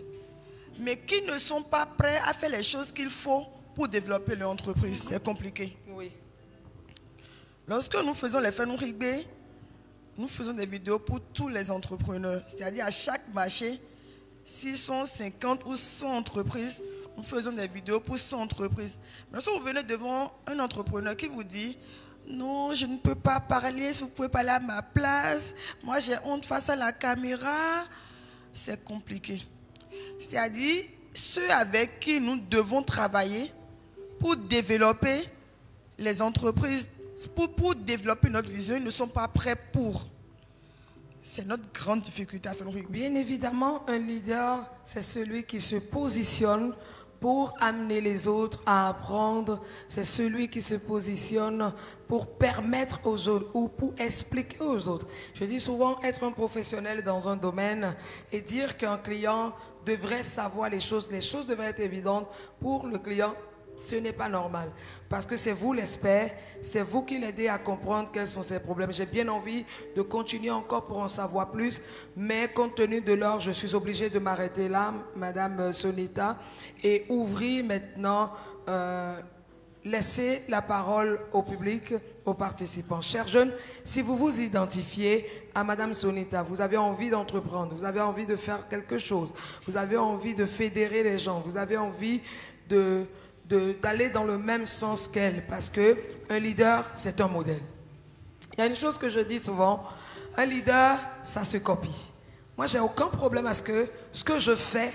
mais qui ne sont pas prêts à faire les choses qu'il faut pour développer leur entreprise. C'est compliqué. Oui. Lorsque nous faisons les Fenoukhigbe, nous faisons des vidéos pour tous les entrepreneurs. C'est-à-dire à chaque marché, s'ils sont 50 ou 100 entreprises, nous faisons des vidéos pour 100 entreprises. Mais lorsque vous venez devant un entrepreneur qui vous dit « Non, je ne peux pas parler, si vous pouvez parler à ma place, moi j'ai honte face à la caméra », c'est compliqué. C'est-à-dire, ceux avec qui nous devons travailler pour développer les entreprises, pour développer notre vision, ils ne sont pas prêts pour. C'est notre grande difficulté à Fenoukhigbe. Bien évidemment, un leader, c'est celui qui se positionne pour amener les autres à apprendre. C'est celui qui se positionne pour permettre aux autres ou pour expliquer aux autres. Je dis souvent être un professionnel dans un domaine et dire qu'un client devrait savoir les choses devraient être évidentes pour le client. Ce n'est pas normal, parce que c'est vous l'expert, c'est vous qui l'aidez à comprendre quels sont ses problèmes. J'ai bien envie de continuer encore pour en savoir plus, mais compte tenu de l'heure, je suis obligée de m'arrêter là, Madame Sonita, et ouvrir maintenant, laisser la parole au public, aux participants. Chers jeunes, si vous vous identifiez à Madame Sonita, vous avez envie d'entreprendre, vous avez envie de faire quelque chose, vous avez envie de fédérer les gens, vous avez envie d'aller dans le même sens qu'elle, parce qu'un leader, c'est un modèle. Il y a une chose que je dis souvent, un leader, ça se copie. Moi, j'ai aucun problème à ce que je fais,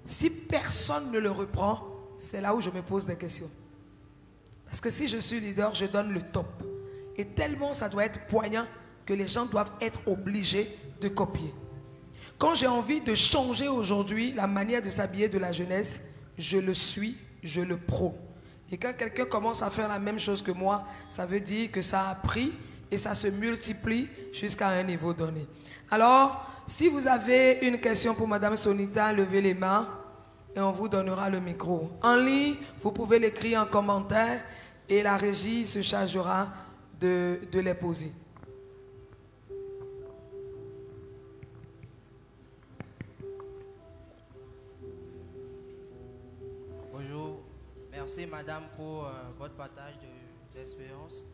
si personne ne le reprend, c'est là où je me pose des questions. Parce que si je suis leader, je donne le top. Et tellement ça doit être poignant que les gens doivent être obligés de copier. Quand j'ai envie de changer aujourd'hui la manière de s'habiller de la jeunesse, je le suis, je le prône. Et quand quelqu'un commence à faire la même chose que moi, ça veut dire que ça a pris et ça se multiplie jusqu'à un niveau donné. Alors, si vous avez une question pour Madame Sonita, levez les mains et on vous donnera le micro. En ligne, vous pouvez l'écrire en commentaire et la régie se chargera de les poser. Bonjour, merci madame pour votre partage d'expérience.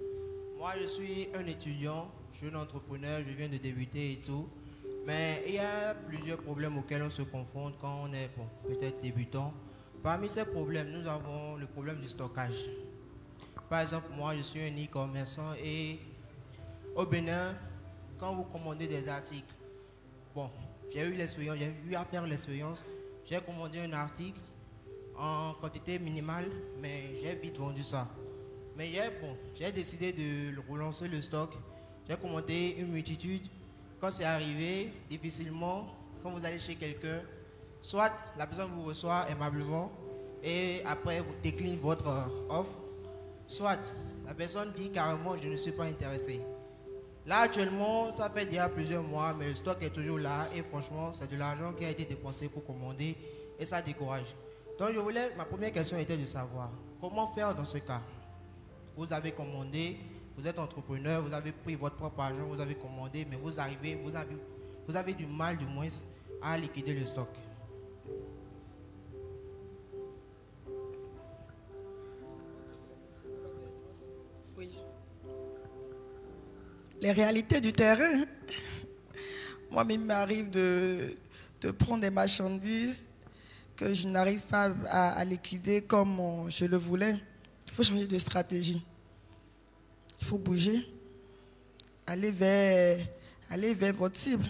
Moi je suis un étudiant, je suis un entrepreneur, je viens de débuter et tout. Mais il y a plusieurs problèmes auxquels on se confronte quand on est peut-être débutant. Parmi ces problèmes, nous avons le problème du stockage. Par exemple, moi je suis un e-commerçant et au Bénin, quand vous commandez des articles, bon, j'ai eu à faire l'expérience, j'ai commandé un article en quantité minimale, mais j'ai vite vendu ça. Mais j'ai décidé de relancer le stock. J'ai commandé une multitude. Quand c'est arrivé, difficilement, quand vous allez chez quelqu'un, soit la personne vous reçoit aimablement et après vous décline votre offre, soit la personne dit carrément je ne suis pas intéressé. Là actuellement, ça fait déjà plusieurs mois, mais le stock est toujours là et franchement, c'est de l'argent qui a été dépensé pour commander et ça décourage. Donc ma première question était de savoir comment faire dans ce cas. Vous avez commandé, vous êtes entrepreneur, vous avez pris votre propre argent, vous avez commandé, mais vous avez du mal du moins à liquider le stock. Oui. Les réalités du terrain. Moi, il m'arrive de prendre des marchandises que je n'arrive pas à liquider comme je le voulais. Il faut changer de stratégie. Il faut bouger, aller vers votre cible.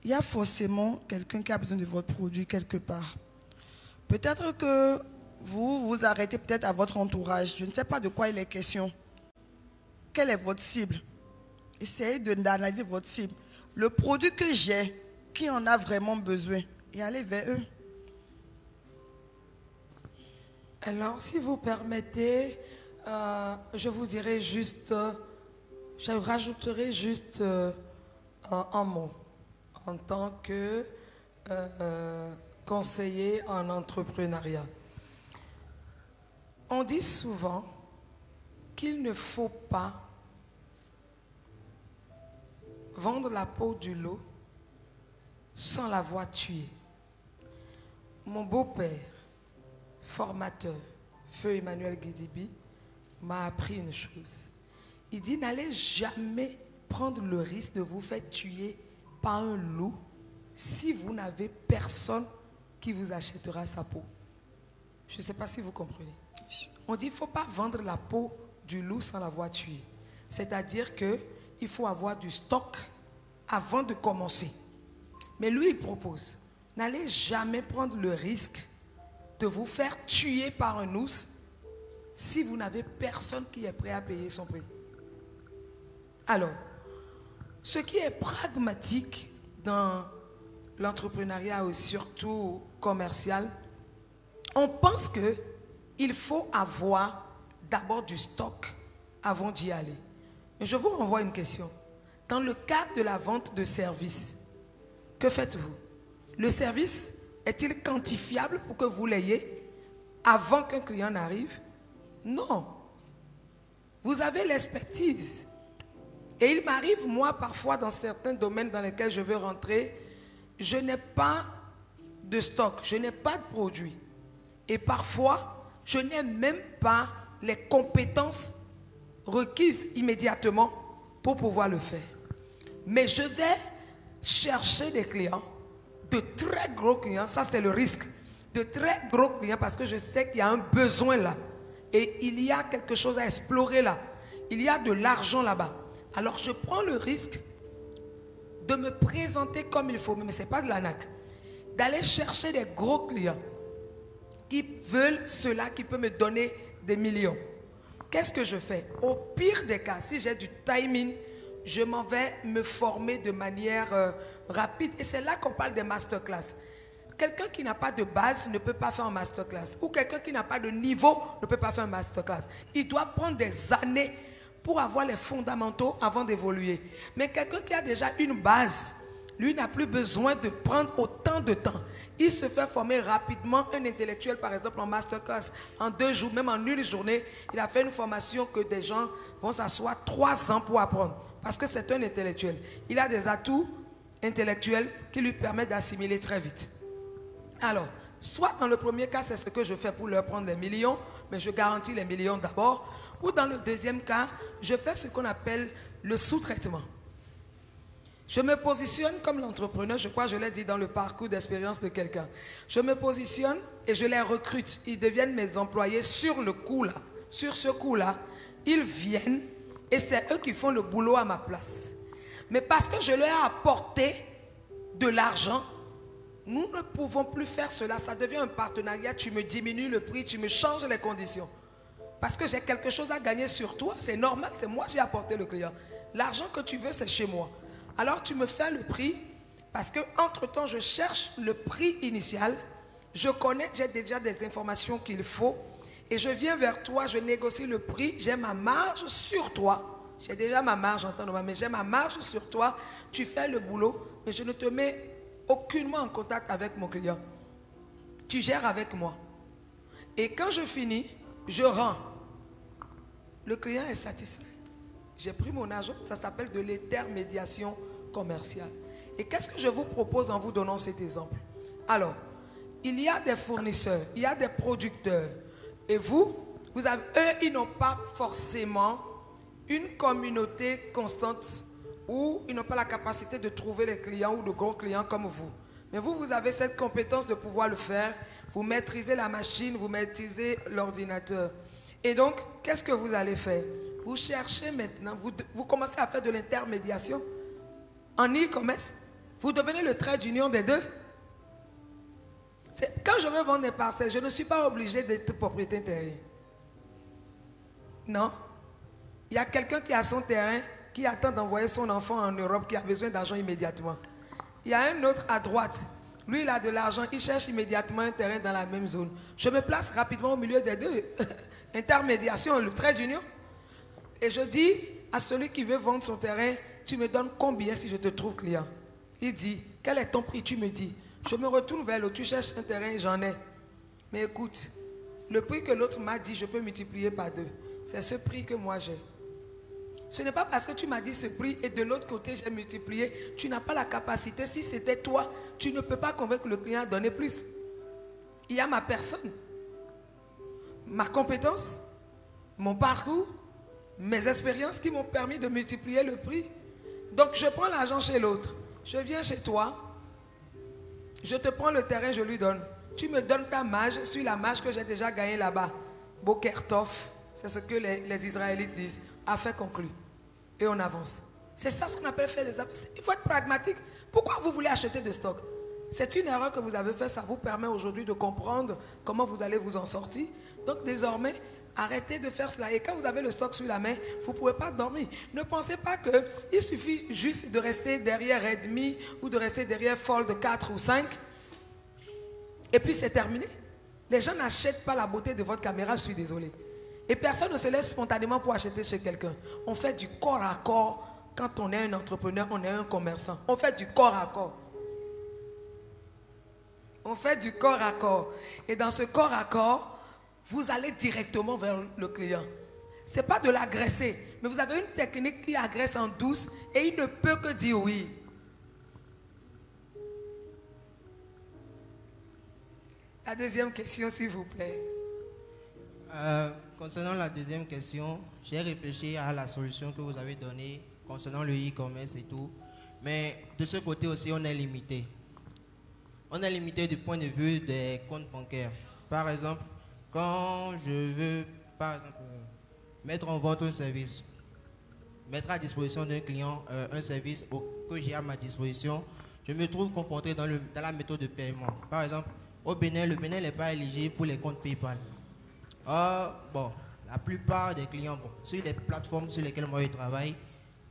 Il y a forcément quelqu'un qui a besoin de votre produit quelque part. Peut-être que vous vous arrêtez peut-être à votre entourage. Je ne sais pas de quoi il est question. Quelle est votre cible? Essayez d'analyser votre cible. Le produit que j'ai, qui en a vraiment besoin? Et allez vers eux. Alors, si vous permettez, je vous dirai juste, je rajouterai juste un mot en tant que conseiller en entrepreneuriat. On dit souvent qu'il ne faut pas vendre la peau du loup sans l'avoir tué. Mon beau-père, formateur, Feu Emmanuel Guidibi, m'a appris une chose. Il dit, n'allez jamais prendre le risque de vous faire tuer par un loup si vous n'avez personne qui vous achètera sa peau. Je ne sais pas si vous comprenez. On dit, il ne faut pas vendre la peau du loup sans l'avoir tué. C'est-à-dire qu'il faut avoir du stock avant de commencer. Mais lui, il propose, n'allez jamais prendre le risque de vous faire tuer par un ours si vous n'avez personne qui est prêt à payer son prix. Alors, ce qui est pragmatique dans l'entrepreneuriat et surtout commercial, on pense qu'il faut avoir d'abord du stock avant d'y aller. Mais je vous renvoie une question. Dans le cadre de la vente de services, que faites-vous? Le service est-il quantifiable pour que vous l'ayez avant qu'un client n'arrive? Non. Vous avez l'expertise. Et il m'arrive, moi, parfois, dans certains domaines dans lesquels je veux rentrer, je n'ai pas de stock, je n'ai pas de produit. Et parfois, je n'ai même pas les compétences requises immédiatement pour pouvoir le faire. Mais je vais chercher des clients, de très gros clients, ça c'est le risque, de très gros clients parce que je sais qu'il y a un besoin là et il y a quelque chose à explorer là. il y a de l'argent là-bas. Alors je prends le risque de me présenter comme il faut, mais ce n'est pas de l'arnaque. D'aller chercher des gros clients qui veulent cela, qui peut me donner des millions. Qu'est-ce que je fais? Au pire des cas, si j'ai du timing, je m'en vais me former de manière rapide. Et c'est là qu'on parle des masterclass. Quelqu'un qui n'a pas de base ne peut pas faire un masterclass. Ou quelqu'un qui n'a pas de niveau ne peut pas faire un masterclass. Il doit prendre des années pour avoir les fondamentaux avant d'évoluer. Mais quelqu'un qui a déjà une base, lui n'a plus besoin de prendre autant de temps. Il se fait former rapidement. Un intellectuel, par exemple, en masterclass, en 2 jours, même en une journée, il a fait une formation que des gens vont s'asseoir 3 ans pour apprendre. Parce que c'est un intellectuel. Il a des atouts intellectuels qui lui permettent d'assimiler très vite. Alors, soit dans le premier cas, c'est ce que je fais pour leur prendre les millions, mais je garantis les millions d'abord. Ou dans le deuxième cas, je fais ce qu'on appelle le sous-traitement. Je me positionne comme l'entrepreneur, je crois que je l'ai dit dans le parcours d'expérience de quelqu'un. Je me positionne et je les recrute. Ils deviennent mes employés sur le coup là. Sur ce coup-là, ils viennent et c'est eux qui font le boulot à ma place. Mais parce que je leur ai apporté de l'argent, nous ne pouvons plus faire cela. Ça devient un partenariat. Tu me diminues le prix, tu me changes les conditions. Parce que j'ai quelque chose à gagner sur toi. C'est normal, c'est moi qui ai apporté le client. L'argent que tu veux, c'est chez moi. Alors tu me fais le prix parce que entre-temps, je cherche le prix initial. Je connais, j'ai déjà des informations qu'il faut. Et je viens vers toi, je négocie le prix. J'ai ma marge sur toi. J'ai déjà ma marge en temps normal, mais j'ai ma marge sur toi. Tu fais le boulot, mais je ne te mets aucunement en contact avec mon client. Tu gères avec moi. Et quand je finis, je rends. Le client est satisfait. J'ai pris mon argent, ça s'appelle de l'intermédiation commerciale. Et qu'est-ce que je vous propose en vous donnant cet exemple? Alors, il y a des fournisseurs, il y a des producteurs. Et vous avez, eux, ils n'ont pas forcément une communauté constante ou ils n'ont pas la capacité de trouver les clients ou de gros clients comme vous. Mais vous, vous avez cette compétence de pouvoir le faire. Vous maîtrisez la machine, vous maîtrisez l'ordinateur. Et donc, qu'est-ce que vous allez faire? Vous cherchez maintenant, vous commencez à faire de l'intermédiation en e-commerce. Vous devenez le trait d'union des deux. Quand je veux vendre des parcelles, je ne suis pas obligé d'être propriétaire terrien. Non. Il y a quelqu'un qui a son terrain, qui attend d'envoyer son enfant en Europe, qui a besoin d'argent immédiatement. Il y a un autre à droite. Lui, il a de l'argent, il cherche immédiatement un terrain dans la même zone. Je me place rapidement au milieu des deux. Intermédiation, le trait d'union. Et je dis à celui qui veut vendre son terrain, tu me donnes combien si je te trouve client? Il dit, quel est ton prix? Tu me dis. Je me retourne vers l'autre, tu cherches un terrain, j'en ai. Mais écoute, le prix que l'autre m'a dit, je peux multiplier par 2. C'est ce prix que moi j'ai. Ce n'est pas parce que tu m'as dit ce prix et de l'autre côté j'ai multiplié. Tu n'as pas la capacité. Si c'était toi, tu ne peux pas convaincre le client à donner plus. Il y a ma personne, ma compétence, mon parcours, mes expériences qui m'ont permis de multiplier le prix. Donc je prends l'argent chez l'autre. Je viens chez toi. Je te prends le terrain, je lui donne. Tu me donnes ta marge sur la marge que j'ai déjà gagnée là-bas. Bokertov, c'est ce que les Israélites disent. Affaire conclue. Et on avance. C'est ça ce qu'on appelle faire des affaires. Il faut être pragmatique. Pourquoi vous voulez acheter de stock? C'est une erreur que vous avez faite. Ça vous permet aujourd'hui de comprendre comment vous allez vous en sortir. Donc désormais, arrêtez de faire cela. Et quand vous avez le stock sur la main, vous ne pouvez pas dormir. Ne pensez pas qu'il suffit juste de rester derrière Redmi ou de rester derrière Fold 4 ou 5. Et puis c'est terminé. Les gens n'achètent pas la beauté de votre caméra, je suis désolé. Et personne ne se laisse spontanément pour acheter chez quelqu'un. On fait du corps à corps. Quand on est un entrepreneur, on est un commerçant. On fait du corps à corps. On fait du corps à corps. Et dans ce corps à corps, vous allez directement vers le client. Ce n'est pas de l'agresser, mais vous avez une technique qui agresse en douce et il ne peut que dire oui. La deuxième question, s'il vous plaît. Concernant la deuxième question, j'ai réfléchi à la solution que vous avez donnée concernant le e-commerce et tout. Mais de ce côté aussi, on est limité. On est limité du point de vue des comptes bancaires. Par exemple, quand je veux, par exemple, mettre en vente un service, mettre à disposition d'un client un service que j'ai à ma disposition, je me trouve confronté dans la méthode de paiement. Par exemple, au Bénin, le Bénin n'est pas éligible pour les comptes PayPal. Bon, la plupart des clients, sur les plateformes sur lesquelles moi je travaille,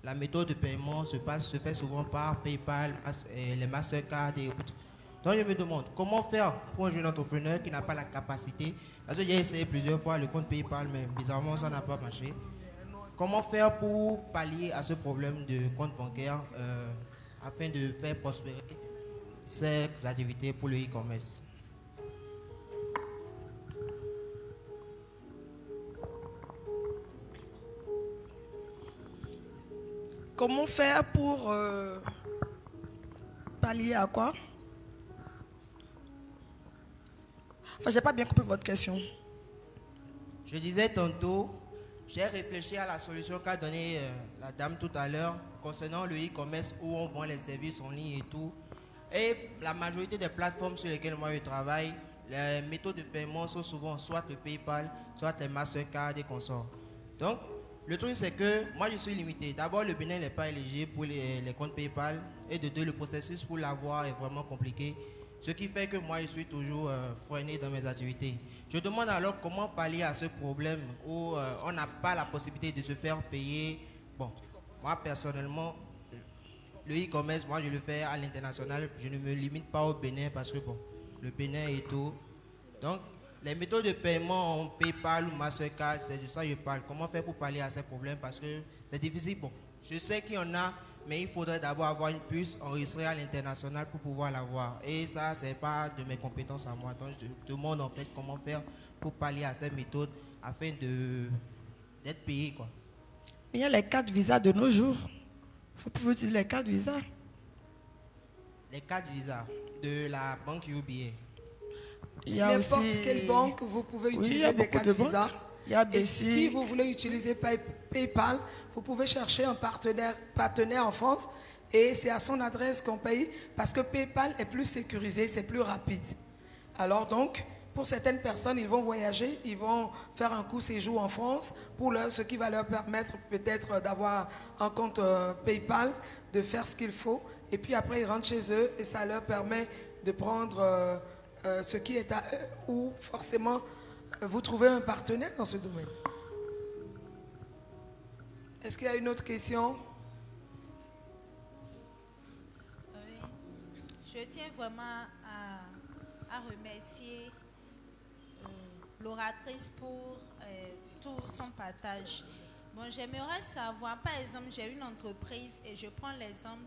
la méthode de paiement se fait souvent par PayPal, les Mastercard et autres. Donc je me demande comment faire pour un jeune entrepreneur qui n'a pas la capacité, parce que j'ai essayé plusieurs fois le compte PayPal, mais bizarrement ça n'a pas marché. Comment faire pour pallier à ce problème de compte bancaire afin de faire prospérer ces activités pour le e-commerce? Comment faire pour pallier à quoi? Enfin, j'ai pas bien compris votre question. Je disais tantôt, j'ai réfléchi à la solution qu'a donnée la dame tout à l'heure concernant le e-commerce où on vend les services en ligne et tout. Et la majorité des plateformes sur lesquelles moi je travaille, les méthodes de paiement sont souvent soit le PayPal, soit les Mastercard et consorts. Donc, le truc c'est que moi je suis limité. D'abord, le Bénin n'est pas éligible pour les comptes PayPal. Et de deux, le processus pour l'avoir est vraiment compliqué. Ce qui fait que moi je suis toujours freiné dans mes activités. Je demande alors comment pallier à ce problème où on n'a pas la possibilité de se faire payer. Bon, moi personnellement, le e-commerce, moi je le fais à l'international. Je ne me limite pas au Bénin parce que bon, le Bénin et tout. Donc, les méthodes de paiement en PayPal ou Mastercard, c'est de ça que je parle. Comment faire pour pallier à ces problèmes parce que c'est difficile. Bon, je sais qu'il y en a, mais il faudrait d'abord avoir une puce enregistrée à l'international pour pouvoir l'avoir. Et ça, ce n'est pas de mes compétences à moi. Donc, je demande en fait comment faire pour pallier à ces méthodes afin d'être payé, quoi. Il y a les cartes Visa de nos jours. Il faut pouvoir utiliser les cartes Visa. Les cartes Visa de la banque UBA. N'importe quelle banque, vous pouvez utiliser des cartes Visa. Et si vous voulez utiliser PayPal, vous pouvez chercher un partenaire en France et c'est à son adresse qu'on paye parce que PayPal est plus sécurisé, c'est plus rapide. Alors donc, pour certaines personnes, ils vont voyager, ils vont faire un court séjour en France, ce qui va leur permettre peut-être d'avoir un compte PayPal, de faire ce qu'il faut et puis après ils rentrent chez eux et ça leur permet de prendre ce qui est à eux ou forcément vous trouvez un partenaire dans ce domaine. Est-ce qu'il y a une autre question? Oui. Je tiens vraiment à remercier l'oratrice pour tout son partage. Bon, j'aimerais savoir, par exemple, j'ai une entreprise et je prends l'exemple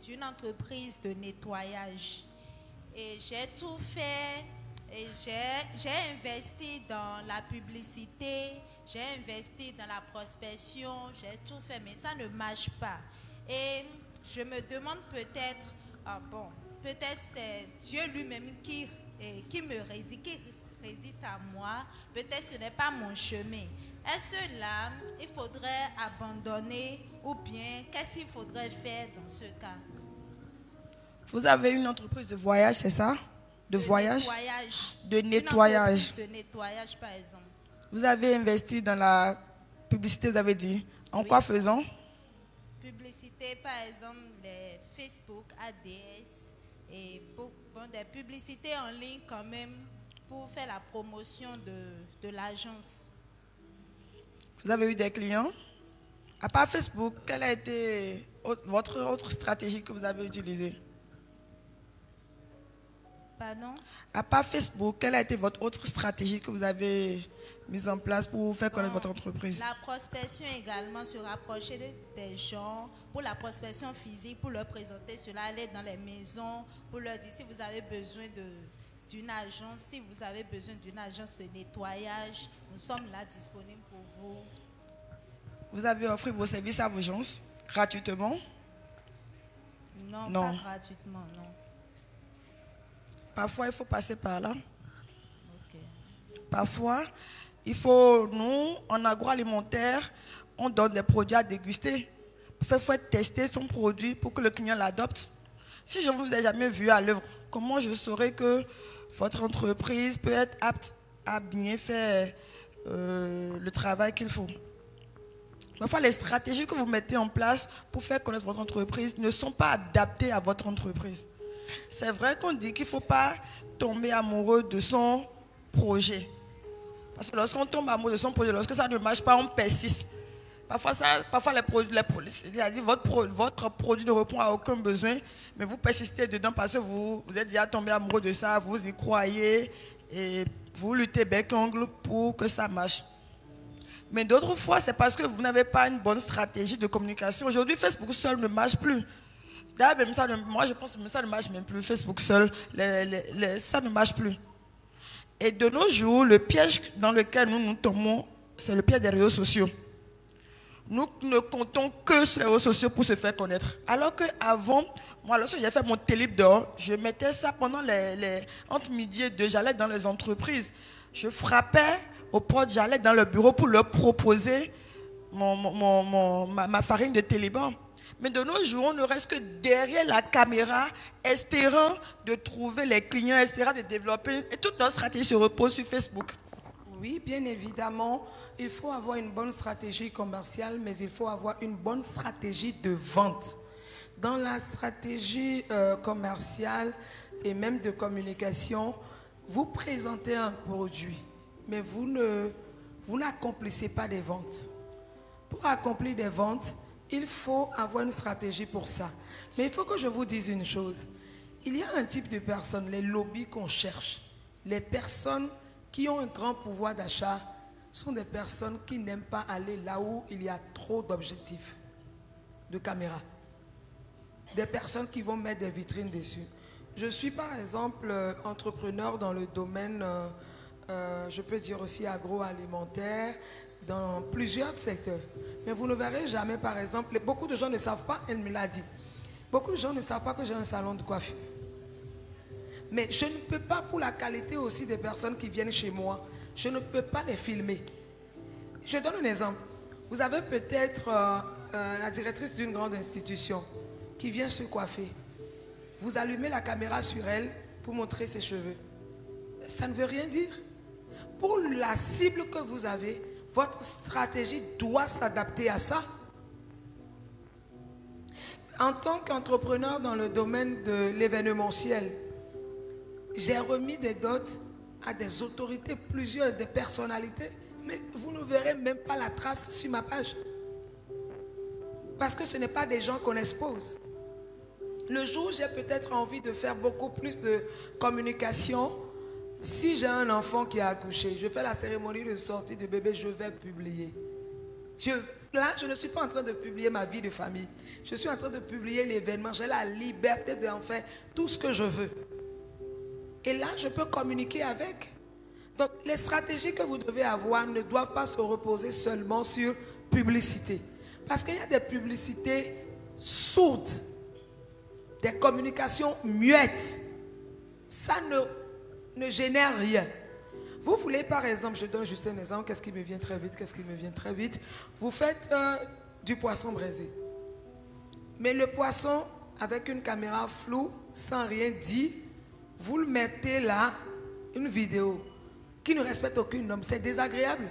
d'une entreprise de nettoyage. Et j'ai tout fait, et j'ai investi dans la publicité, j'ai investi dans la prospection, j'ai tout fait, mais ça ne marche pas. Et je me demande peut-être, peut-être c'est Dieu lui-même qui me résiste, qui résiste à moi, peut-être ce n'est pas mon chemin. Est-ce là, il faudrait abandonner ou bien qu'est-ce qu'il faudrait faire dans ce cas? Vous avez une entreprise de voyage, c'est ça? De voyage? De nettoyage. De nettoyage, par exemple. Vous avez investi dans la publicité, vous avez dit. En quoi faisant? Publicité, par exemple, les Facebook, ADS, et des publicités en ligne quand même pour faire la promotion de l'agence. Vous avez eu des clients? À part Facebook, quelle a été votre autre stratégie que vous avez utilisée? Pardon? À part Facebook, quelle a été votre autre stratégie que vous avez mise en place pour faire connaître votre entreprise? La prospection également, se rapprocher des gens, pour la prospection physique, pour leur présenter cela, aller dans les maisons, pour leur dire si vous avez besoin d'une agence, si vous avez besoin d'une agence de nettoyage, nous sommes là disponibles pour vous. Vous avez offert vos services à vos gens gratuitement? Non, pas gratuitement, non. Parfois, il faut passer par là. Okay. Parfois, il faut, nous, en agroalimentaire, on donne des produits à déguster. Il faut tester son produit pour que le client l'adopte. Si je ne vous ai jamais vu à l'œuvre, comment je saurais que votre entreprise peut être apte à bien faire le travail qu'il faut? Parfois, les stratégies que vous mettez en place pour faire connaître votre entreprise ne sont pas adaptées à votre entreprise. C'est vrai qu'on dit qu'il ne faut pas tomber amoureux de son projet. Parce que lorsqu'on tombe amoureux de son projet, lorsque ça ne marche pas, on persiste. Parfois, votre produit ne répond à aucun besoin, mais vous persistez dedans parce que vous êtes déjà tombé amoureux de ça, vous y croyez et vous luttez bec-ongle pour que ça marche. Mais d'autres fois, c'est parce que vous n'avez pas une bonne stratégie de communication. Aujourd'hui, Facebook seul ne marche plus. D'ailleurs, même ça, moi, je pense que ça ne marche même plus. Facebook seul, ça ne marche plus. Et de nos jours, le piège dans lequel nous tombons, c'est le piège des réseaux sociaux. Nous ne comptons que sur les réseaux sociaux pour se faire connaître. Alors qu'avant, moi, lorsque j'ai fait mon télé d'or, je mettais ça pendant entre midi et 2, j'allais dans les entreprises. Je frappais aux portes, j'allais dans le bureau pour leur proposer ma farine de téléban. Mais de nos jours, on ne reste que derrière la caméra, espérant de trouver les clients, espérant de développer. Et toute notre stratégie se repose sur Facebook. Oui, bien évidemment, il faut avoir une bonne stratégie commerciale, mais il faut avoir une bonne stratégie de vente. Dans la stratégie commerciale et même de communication, vous présentez un produit, mais vous n'accomplissez pas des ventes. Pour accomplir des ventes, il faut avoir une stratégie pour ça. Mais il faut que je vous dise une chose. Il y a un type de personnes, les lobbies qu'on cherche. Les personnes qui ont un grand pouvoir d'achat sont des personnes qui n'aiment pas aller là où il y a trop d'objectifs, de caméras. Des personnes qui vont mettre des vitrines dessus. Je suis par exemple entrepreneur dans le domaine, je peux dire aussi agroalimentaire, dans plusieurs secteurs. Mais vous ne verrez jamais, par exemple, beaucoup de gens ne savent pas, elle me l'a dit, beaucoup de gens ne savent pas que j'ai un salon de coiffure. Mais je ne peux pas, pour la qualité aussi des personnes qui viennent chez moi, je ne peux pas les filmer. Je donne un exemple. Vous avez peut-être la directrice d'une grande institution qui vient se coiffer. Vous allumez la caméra sur elle pour montrer ses cheveux. Ça ne veut rien dire. Pour la cible que vous avez, votre stratégie doit s'adapter à ça. En tant qu'entrepreneur dans le domaine de l'événementiel, j'ai remis des dots à des autorités, plusieurs des personnalités, mais vous ne verrez même pas la trace sur ma page. Parce que ce n'est pas des gens qu'on expose. Le jour où j'ai peut-être envie de faire beaucoup plus de communication, si j'ai un enfant qui a accouché, je fais la cérémonie de sortie de bébé, je vais publier. Là, je ne suis pas en train de publier ma vie de famille. Je suis en train de publier l'événement. J'ai la liberté d'en faire tout ce que je veux. Et là, je peux communiquer avec. Donc, les stratégies que vous devez avoir ne doivent pas se reposer seulement sur publicité. Parce qu'il y a des publicités sourdes, des communications muettes. Ça ne génère rien. Vous voulez, par exemple, je donne juste un exemple, qu'est-ce qui me vient très vite, vous faites du poisson braisé. Mais le poisson, avec une caméra floue, sans rien dire, vous le mettez là, une vidéo qui ne respecte aucune norme. C'est désagréable.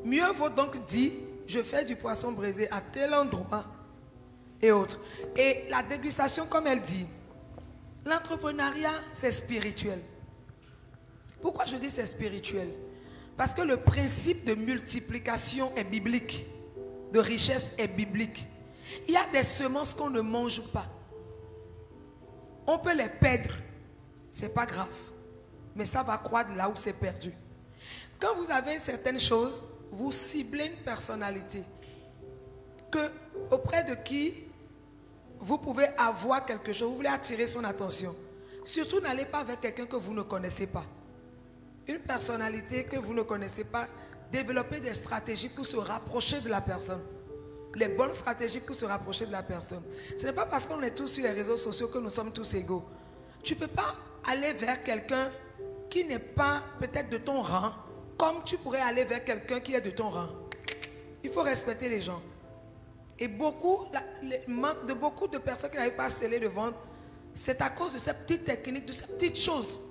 Mieux vaut donc dire, je fais du poisson braisé à tel endroit et autres. Et la dégustation, comme elle dit, l'entrepreneuriat, c'est spirituel. Pourquoi je dis c'est spirituel? Parce que le principe de multiplication est biblique, de richesse est biblique. Il y a des semences qu'on ne mange pas. On peut les perdre, ce n'est pas grave, mais ça va croître là où c'est perdu. Quand vous avez certaines choses, vous ciblez une personnalité auprès de qui vous pouvez avoir quelque chose, vous voulez attirer son attention. Surtout, n'allez pas avec quelqu'un que vous ne connaissez pas. Une personnalité que vous ne connaissez pas, développez des stratégies pour se rapprocher de la personne. Les bonnes stratégies pour se rapprocher de la personne. Ce n'est pas parce qu'on est tous sur les réseaux sociaux que nous sommes tous égaux. Tu ne peux pas aller vers quelqu'un qui n'est pas peut-être de ton rang, comme tu pourrais aller vers quelqu'un qui est de ton rang. Il faut respecter les gens. Et beaucoup de personnes qui n'arrivent pas à sceller le ventre, c'est à cause de ces petites techniques, de ces petites choses.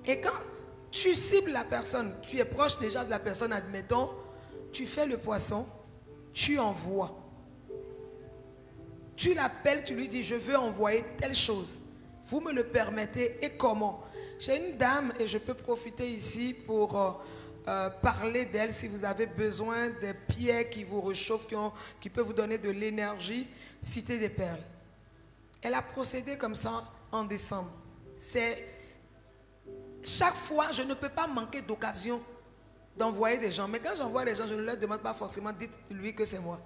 Et quand tu cibles la personne, tu es proche déjà de la personne, admettons, tu fais le poisson, tu envoies. Tu l'appelles, tu lui dis, je veux envoyer telle chose. Vous me le permettez et comment? J'ai une dame et je peux profiter ici pour parler d'elle si vous avez besoin des pierres qui vous réchauffent, qui peuvent vous donner de l'énergie. Cité des Perles. Elle a procédé comme ça en décembre. Chaque fois, je ne peux pas manquer d'occasion d'envoyer des gens. Mais quand j'envoie les gens, je ne leur demande pas forcément, dites-lui que c'est moi.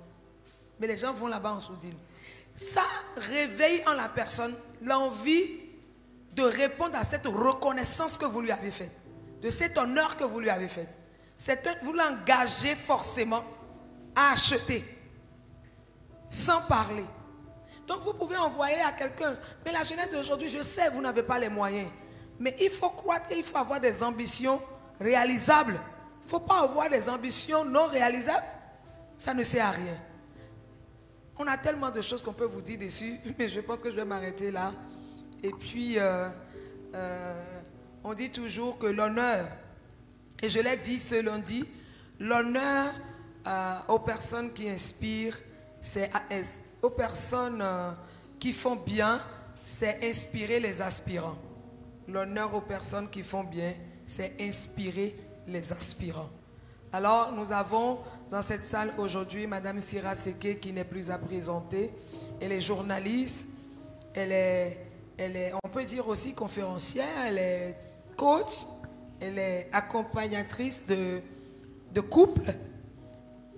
Mais les gens vont là-bas en sourdine. Ça réveille en la personne l'envie de répondre à cette reconnaissance que vous lui avez faite, de cet honneur que vous lui avez fait. Vous l'engagez forcément à acheter, sans parler. Donc vous pouvez envoyer à quelqu'un. Mais la jeunesse d'aujourd'hui, je sais, vous n'avez pas les moyens. Mais il faut croire qu'il faut avoir des ambitions réalisables. Il ne faut pas avoir des ambitions non réalisables. Ça ne sert à rien. On a tellement de choses qu'on peut vous dire dessus, mais je pense que je vais m'arrêter là. Et puis, on dit toujours que l'honneur, et je l'ai dit ce lundi, l'honneur aux personnes qui inspirent, c'est aux personnes qui font bien, c'est inspirer les aspirants. L'honneur aux personnes qui font bien, c'est inspirer les aspirants. Alors, nous avons dans cette salle aujourd'hui Madame Sira Seke qui n'est plus à présenter. Elle est journaliste, elle est, on peut dire aussi conférencière, elle est coach, elle est accompagnatrice de couple,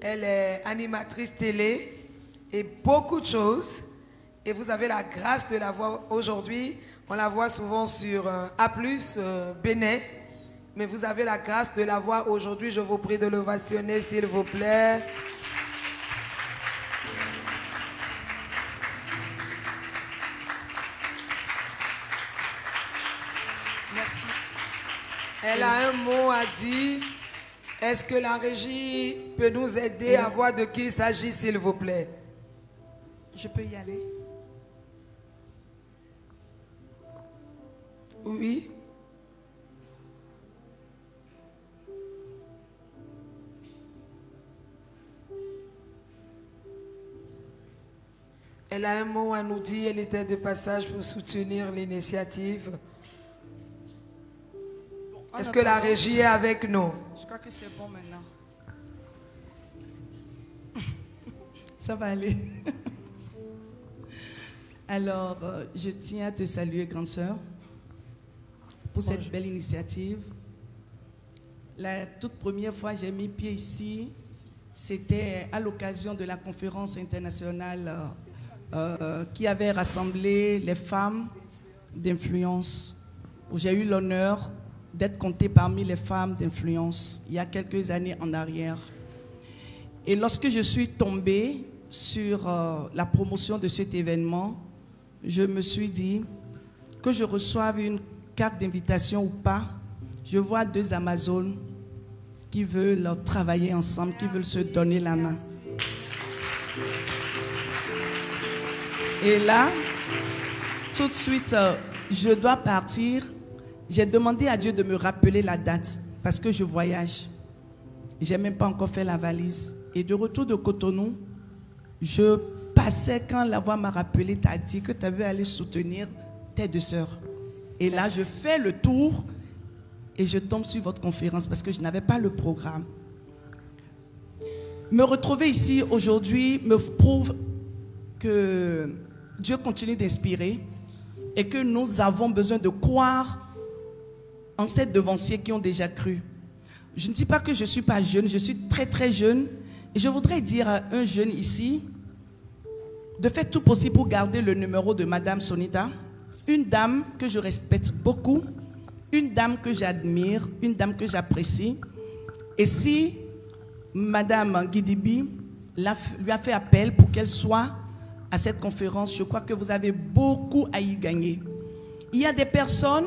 elle est animatrice télé et beaucoup de choses. Et vous avez la grâce de la voir aujourd'hui. On la voit souvent sur A+, Bénin. Mais vous avez la grâce de la voir aujourd'hui. Je vous prie de l'ovationner, s'il vous plaît. Merci. Elle a un mot à dire. Est-ce que la régie peut nous aider à voir de qui il s'agit, s'il vous plaît? Je peux y aller? Oui. Elle a un mot à nous dire. Elle était de passage pour soutenir l'initiative. Bon, est-ce que la régie est avec nous? Je crois que c'est bon maintenant. Ça va aller. Alors, je tiens à te saluer, grande sœur, pour cette belle initiative. La toute première fois que j'ai mis pied ici, c'était à l'occasion de la conférence internationale qui avait rassemblé les femmes d'influence, où j'ai eu l'honneur d'être comptée parmi les femmes d'influence il y a quelques années en arrière. Et lorsque je suis tombée sur la promotion de cet événement, je me suis dit que je reçoive une carte d'invitation ou pas. Je vois deux Amazones qui veulent travailler ensemble, qui veulent se donner la main. Et là, tout de suite, je dois partir. J'ai demandé à Dieu de me rappeler la date parce que je voyage. Je n'ai même pas encore fait la valise. Et de retour de Cotonou, je passais quand la voix m'a rappelé, tu as dit que tu veux aller soutenir tes deux sœurs. Et là, je fais le tour et je tombe sur votre conférence parce que je n'avais pas le programme. Me retrouver ici aujourd'hui me prouve que Dieu continue d'inspirer et que nous avons besoin de croire en ces devanciers qui ont déjà cru. Je ne dis pas que je ne suis pas jeune, je suis très très jeune. Et je voudrais dire à un jeune ici de faire tout possible pour garder le numéro de Madame Sonita, une dame que je respecte beaucoup, une dame que j'admire, une dame que j'apprécie. Et si Madame Guidibi lui a fait appel pour qu'elle soit à cette conférence, je crois que vous avez beaucoup à y gagner. Il y a des personnes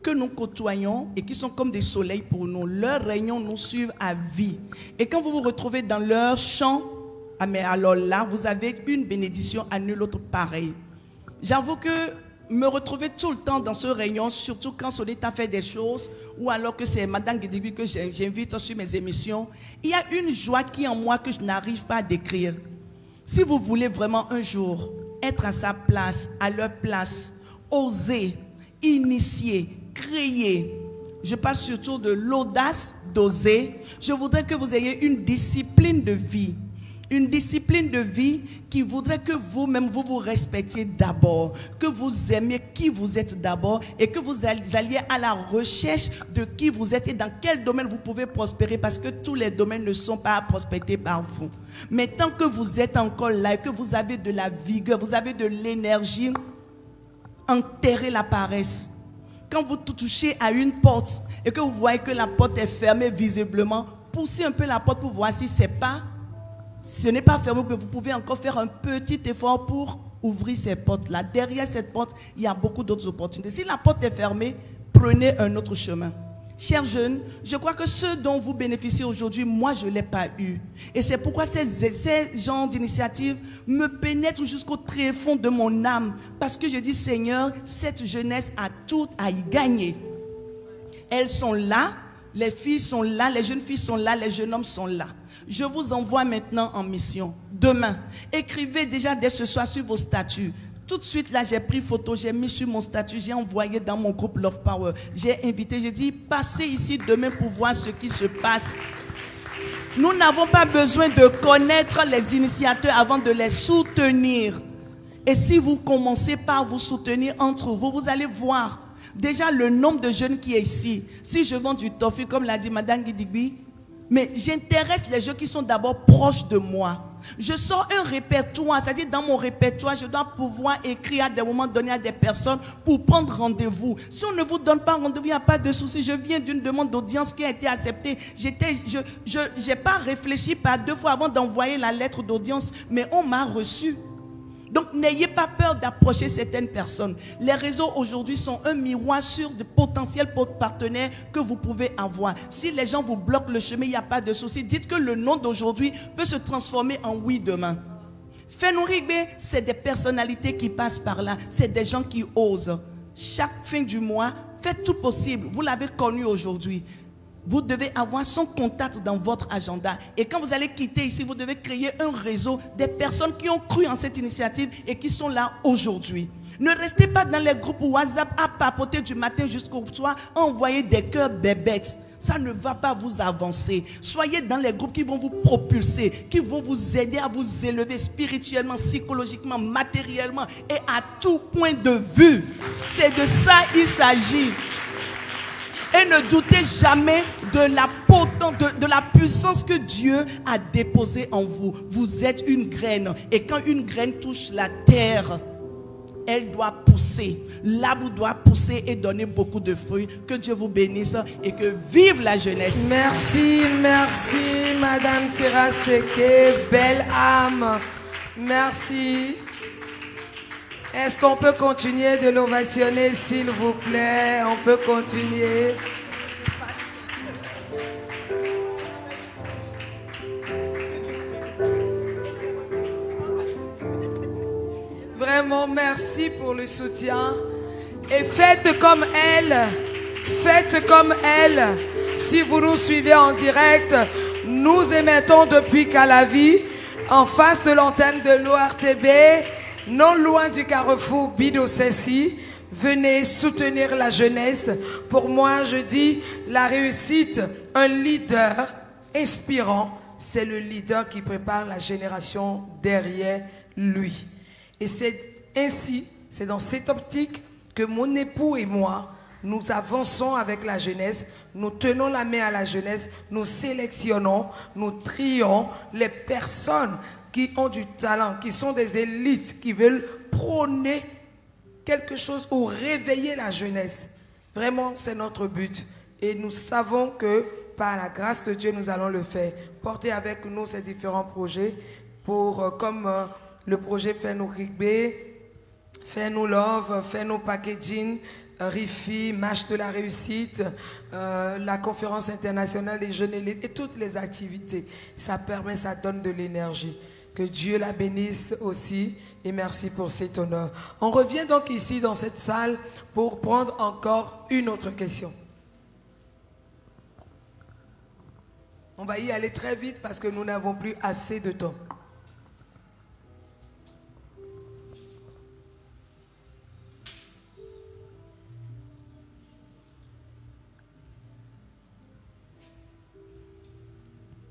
que nous côtoyons et qui sont comme des soleils pour nous. Leurs réunions nous suivent à vie. Et quand vous vous retrouvez dans leur champ, ah mais alors là, vous avez une bénédiction à nul autre pareil. J'avoue que me retrouver tout le temps dans ce réunion, surtout quand Solita fait des choses, ou alors que c'est Madame Guédibi que j'invite sur mes émissions. Il y a une joie qui est en moi que je n'arrive pas à décrire. Si vous voulez vraiment un jour être à sa place, à leur place, oser, initier, créer, je parle surtout de l'audace d'oser, je voudrais que vous ayez une discipline de vie. Une discipline de vie qui voudrait que vous-même, vous vous respectiez d'abord, que vous aimiez qui vous êtes d'abord et que vous alliez à la recherche de qui vous êtes et dans quel domaine vous pouvez prospérer parce que tous les domaines ne sont pas prospérés par vous. Mais tant que vous êtes encore là et que vous avez de la vigueur, vous avez de l'énergie, enterrez la paresse. Quand vous touchez à une porte et que vous voyez que la porte est fermée visiblement, poussez un peu la porte pour voir si ce n'est pas fermé, mais vous pouvez encore faire un petit effort pour ouvrir ces portes-là. Derrière cette porte, il y a beaucoup d'autres opportunités. Si la porte est fermée, prenez un autre chemin. Chers jeunes, je crois que ce dont vous bénéficiez aujourd'hui, moi, je ne l'ai pas eu. Et c'est pourquoi ces genres d'initiatives me pénètrent jusqu'au tréfonds de mon âme. Parce que je dis, Seigneur, cette jeunesse a tout à y gagner. Elles sont là, les filles sont là, les jeunes filles sont là, les jeunes hommes sont là. Je vous envoie maintenant en mission. Demain, écrivez déjà dès ce soir sur vos statuts. Tout de suite, là, j'ai pris photo, j'ai mis sur mon statut, j'ai envoyé dans mon groupe Love Power. J'ai invité, j'ai dit, passez ici demain pour voir ce qui se passe. Nous n'avons pas besoin de connaître les initiateurs avant de les soutenir. Et si vous commencez par vous soutenir entre vous, vous allez voir déjà le nombre de jeunes qui est ici. Si je vends du tofu, comme l'a dit Madame Guidigui, mais j'intéresse les gens qui sont d'abord proches de moi. Je sors un répertoire, c'est-à-dire dans mon répertoire, je dois pouvoir écrire à des moments donnés à des personnes pour prendre rendez-vous. Si on ne vous donne pas rendez-vous, il n'y a pas de souci. Je viens d'une demande d'audience qui a été acceptée. Je n'ai pas réfléchi par 2 fois avant d'envoyer la lettre d'audience, mais on m'a reçu. Donc, n'ayez pas peur d'approcher certaines personnes. Les réseaux aujourd'hui sont un miroir sur de potentiels partenaires que vous pouvez avoir. Si les gens vous bloquent le chemin, il n'y a pas de souci. Dites que le non d'aujourd'hui peut se transformer en oui demain. Fenourigbe, c'est des personnalités qui passent par là. C'est des gens qui osent. Chaque fin du mois, faites tout possible. Vous l'avez connu aujourd'hui. Vous devez avoir son contact dans votre agenda. Et quand vous allez quitter ici, vous devez créer un réseau des personnes qui ont cru en cette initiative et qui sont là aujourd'hui. Ne restez pas dans les groupes WhatsApp à papoter du matin jusqu'au soir, à envoyer des cœurs bébêtes. Ça ne va pas vous avancer. Soyez dans les groupes qui vont vous propulser, qui vont vous aider à vous élever spirituellement, psychologiquement, matériellement et à tout point de vue. C'est de ça qu'il s'agit. Et ne doutez jamais de la puissance que Dieu a déposée en vous. Vous êtes une graine. Et quand une graine touche la terre, elle doit pousser. L'arbre doit pousser et donner beaucoup de fruits. Que Dieu vous bénisse et que vive la jeunesse. Merci, merci Madame Sera Seke, belle âme. Merci. Est-ce qu'on peut continuer de l'ovationner, s'il vous plaît? On peut continuer. Vraiment, merci pour le soutien. Et faites comme elle. Faites comme elle. Si vous nous suivez en direct, nous émettons depuis Calavi, en face de l'antenne de l'ORTB, non loin du carrefour Bido-Cessi. Venez soutenir la jeunesse. Pour moi, je dis la réussite, un leader inspirant, c'est le leader qui prépare la génération derrière lui. Et c'est ainsi, c'est dans cette optique que mon époux et moi, nous avançons avec la jeunesse, nous tenons la main à la jeunesse, nous sélectionnons, nous trions les personnes qui ont du talent, qui sont des élites, qui veulent prôner quelque chose ou réveiller la jeunesse. Vraiment, c'est notre but. Et nous savons que par la grâce de Dieu, nous allons le faire. Portez avec nous ces différents projets pour, comme le projet Fais-nous Rigbe, Fais-nous Love, Fais-nous Packaging, RIFI, Marche de la Réussite, la conférence internationale des jeunes élites et toutes les activités. Ça permet, ça donne de l'énergie. Que Dieu la bénisse aussi et merci pour cet honneur. On revient donc ici dans cette salle pour prendre encore une autre question. On va y aller très vite parce que nous n'avons plus assez de temps.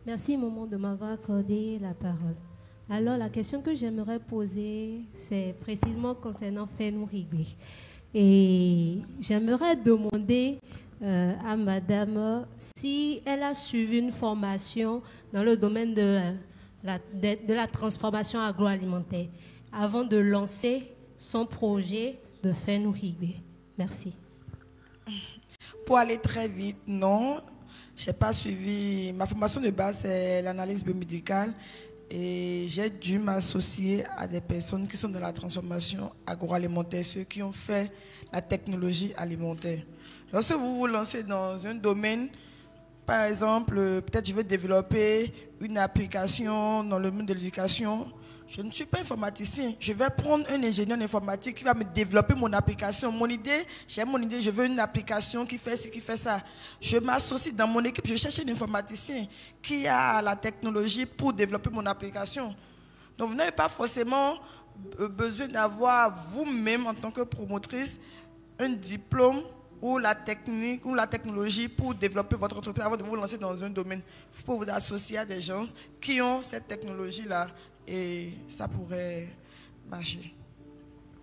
Merci, maman, de m'avoir accordé la parole. Alors, la question que j'aimerais poser, c'est précisément concernant Fenou Rigbe. Et j'aimerais demander à madame si elle a suivi une formation dans le domaine de la transformation agroalimentaire avant de lancer son projet de Fenou Rigbe. Merci. Pour aller très vite, non. Je n'ai pas suivi. Ma formation de base, c'est l'analyse biomédicale. Et j'ai dû m'associer à des personnes qui sont dans la transformation agroalimentaire, ceux qui ont fait la technologie alimentaire. Lorsque vous vous lancez dans un domaine, par exemple, peut-être je veux développer une application dans le monde de l'éducation, je ne suis pas informaticien. Je vais prendre un ingénieur informatique qui va me développer mon application. Mon idée, j'ai mon idée, je veux une application qui fait ci, qui fait ça. Je m'associe dans mon équipe, je cherche un informaticien qui a la technologie pour développer mon application. Donc, vous n'avez pas forcément besoin d'avoir vous-même, en tant que promotrice, un diplôme ou la technique ou la technologie pour développer votre entreprise avant de vous lancer dans un domaine. Vous pouvez vous associer à des gens qui ont cette technologie-là. Et ça pourrait marcher.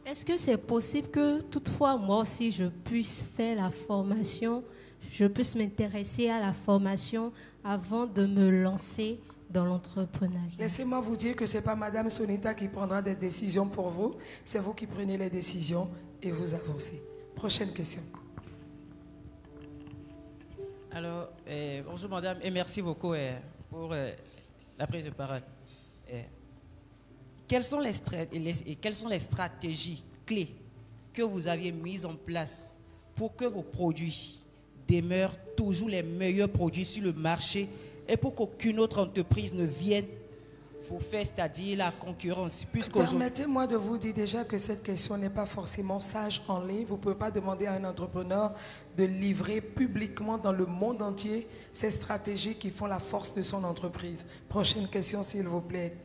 Est-ce que c'est possible que toutefois, moi aussi, je puisse faire la formation, je puisse m'intéresser à la formation avant de me lancer dans l'entrepreneuriat? Laissez-moi vous dire que ce n'est pas Madame Sonita qui prendra des décisions pour vous, c'est vous qui prenez les décisions et vous avancez. Prochaine question. Alors, bonjour madame et merci beaucoup pour la prise de parole. Quelles sont les stratégies clés que vous aviez mises en place pour que vos produits demeurent toujours les meilleurs produits sur le marché et pour qu'aucune autre entreprise ne vienne vous faire, c'est-à-dire la concurrence? Permettez-moi de vous dire déjà que cette question n'est pas forcément sage en ligne. Vous ne pouvez pas demander à un entrepreneur de livrer publiquement dans le monde entier ces stratégies qui font la force de son entreprise. Prochaine question, s'il vous plaît.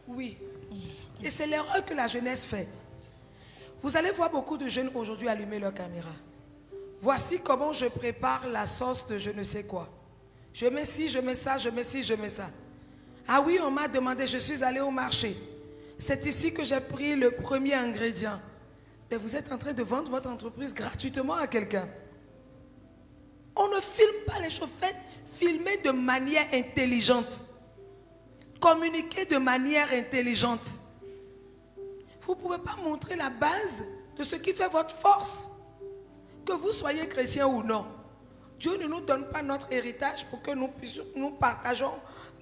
Oui, et c'est l'erreur que la jeunesse fait. Vous allez voir beaucoup de jeunes aujourd'hui allumer leur caméra. Voici comment je prépare la sauce de je ne sais quoi. Je mets ci, je mets ça, je mets ci, je mets ça. Ah oui, on m'a demandé, je suis allé au marché. C'est ici que j'ai pris le premier ingrédient. Mais vous êtes en train de vendre votre entreprise gratuitement à quelqu'un. On ne filme pas les choses, faites filmer de manière intelligente. Communiquer de manière intelligente. Vous ne pouvez pas montrer la base de ce qui fait votre force. Que vous soyez chrétien ou non. Dieu ne nous donne pas notre héritage pour que nous partageons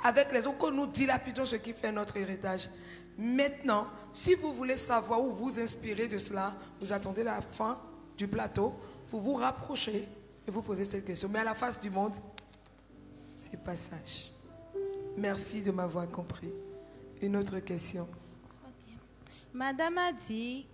avec les autres, que nous dilapidons ce qui fait notre héritage. Maintenant, si vous voulez savoir ou vous inspirer de cela, vous attendez la fin du plateau, vous vous rapprochez et vous posez cette question. Mais à la face du monde, c'est pas sage. Merci de m'avoir compris. Une autre question. Okay. Madame a dit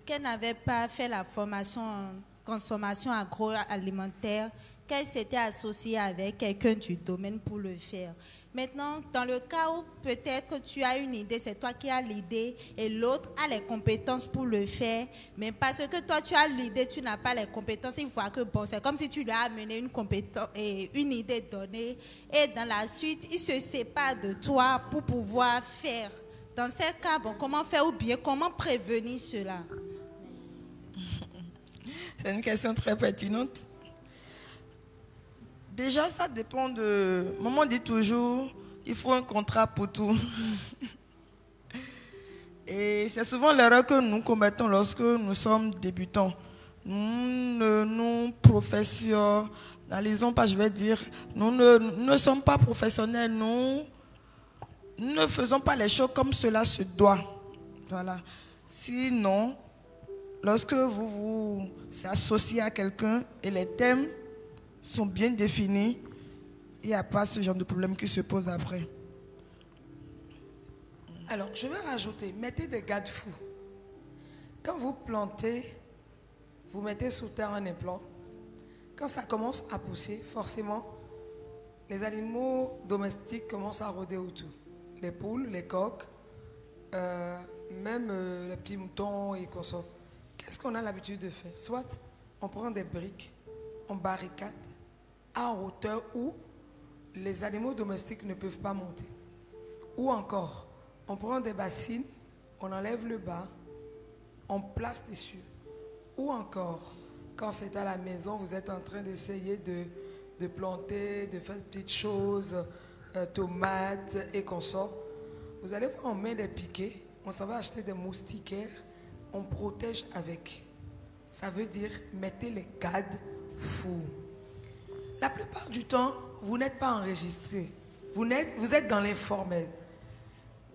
qu'elle n'avait pas fait la formation en transformation agroalimentaire, qu'elle s'était associée avec quelqu'un du domaine pour le faire. Maintenant, dans le cas où peut-être tu as une idée, c'est toi qui as l'idée et l'autre a les compétences pour le faire, mais parce que toi tu as l'idée, tu n'as pas les compétences, il faut que bon, c'est comme si tu lui as amené une compétence et une idée donnée et dans la suite, il se sépare de toi pour pouvoir faire. Dans ces cas, bon, comment faire ou bien comment prévenir cela? C'est une question très pertinente. Déjà, ça dépend de... Maman dit toujours, il faut un contrat pour tout. Et c'est souvent l'erreur que nous commettons lorsque nous sommes débutants. Nous ne nous professionnalisons pas, je vais dire. Nous ne sommes pas professionnels. Nous ne faisons pas les choses comme cela se doit. Voilà. Sinon, lorsque vous vous associez à quelqu'un et les thèmes sont bien définis, il n'y a pas ce genre de problème qui se pose après. Alors, je vais rajouter, mettez des garde-fous. Quand vous plantez, vous mettez sous terre un implant. Quand ça commence à pousser, forcément, les animaux domestiques commencent à rôder autour. Les poules, les coqs, même les petits moutons et consorts. Qu'est-ce qu'on a l'habitude de faire? Soit on prend des briques, on barricade à hauteur où les animaux domestiques ne peuvent pas monter. Ou encore, on prend des bassines, on enlève le bas, on place dessus. Ou encore, quand c'est à la maison, vous êtes en train d'essayer de planter, de faire des petites choses, tomates et consorts. Vous allez voir, on met des piquets, on s'en va acheter des moustiquaires, on protège avec. Ça veut dire, mettez les garde-fous. La plupart du temps, vous n'êtes pas enregistré. Vous êtes dans l'informel.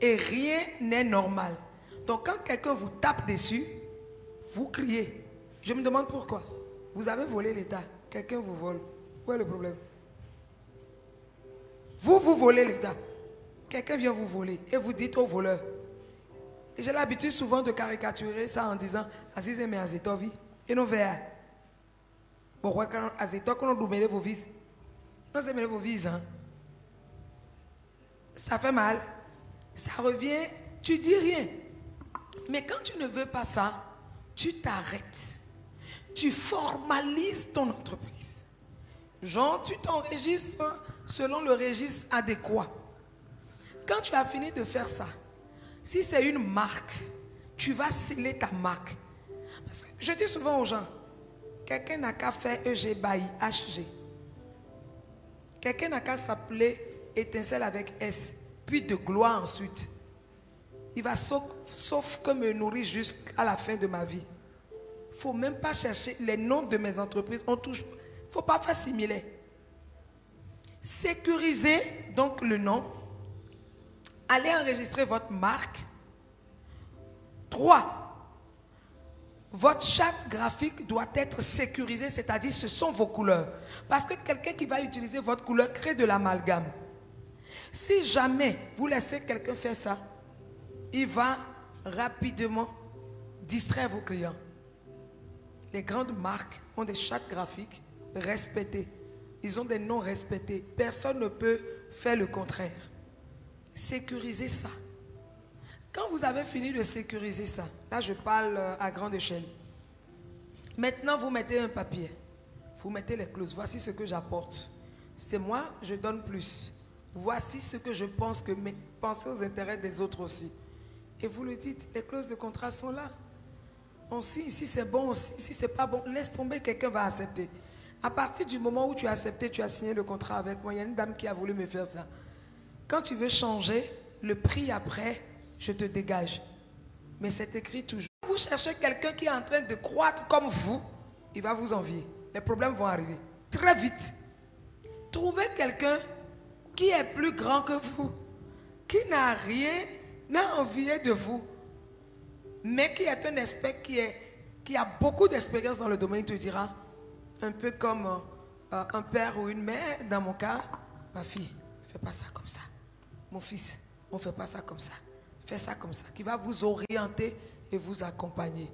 Et rien n'est normal. Donc quand quelqu'un vous tape dessus, vous criez. Je me demande pourquoi. Vous avez volé l'État. Quelqu'un vous vole. Où est le problème? Vous volez l'État. Quelqu'un vient vous voler et vous dites au voleur. Et j'ai l'habitude souvent de caricaturer ça en disant Aziz mais Azetovi et non vers. Pourquoi quand Azetovi qu'on nous met vos vis? Non, c'est mêler vos vis. Hein? Ça fait mal. Ça revient. Tu dis rien. Mais quand tu ne veux pas ça, tu t'arrêtes. Tu formalises ton entreprise. Genre, tu t'enregistres selon le registre adéquat. Quand tu as fini de faire ça, si c'est une marque, tu vas sceller ta marque. Parce que je dis souvent aux gens, quelqu'un n'a qu'à faire EG by HG. Quelqu'un n'a qu'à s'appeler étincelle avec S, puis de gloire ensuite. Il va sauf que me nourrir jusqu'à la fin de ma vie. Il ne faut même pas chercher les noms de mes entreprises. On touche. Il ne faut pas faire similaire. Sécurisez donc le nom. Allez enregistrer votre marque. 3. Votre charte graphique doit être sécurisée, c'est-à-dire ce sont vos couleurs. Parce que quelqu'un qui va utiliser votre couleur crée de l'amalgame. Si jamais vous laissez quelqu'un faire ça, il va rapidement distraire vos clients. Les grandes marques ont des chartes graphiques respectées. Ils ont des noms respectés. Personne ne peut faire le contraire. Sécurisez ça. Quand vous avez fini de sécuriser ça, là je parle à grande échelle. Maintenant vous mettez un papier. Vous mettez les clauses. Voici ce que j'apporte. C'est moi, je donne plus. Voici ce que je pense que... Mais pensez aux intérêts des autres aussi. Et vous le dites, les clauses de contrat sont là. On signe, si c'est bon, on signe, si c'est pas bon, laisse tomber, quelqu'un va accepter. À partir du moment où tu as accepté, tu as signé le contrat avec moi, il y a une dame qui a voulu me faire ça. Quand tu veux changer, le prix après, je te dégage. Mais c'est écrit toujours. Vous cherchez quelqu'un qui est en train de croître comme vous, il va vous envier. Les problèmes vont arriver très vite. Trouvez quelqu'un qui est plus grand que vous, qui n'a rien à envier de vous, mais qui est un expert qui a beaucoup d'expérience dans le domaine. Il te dira, un peu comme un père ou une mère, dans mon cas, ma fille, fais pas ça comme ça. Mon fils, on ne fait pas ça comme ça. Fais ça comme ça, qui va vous orienter et vous accompagner.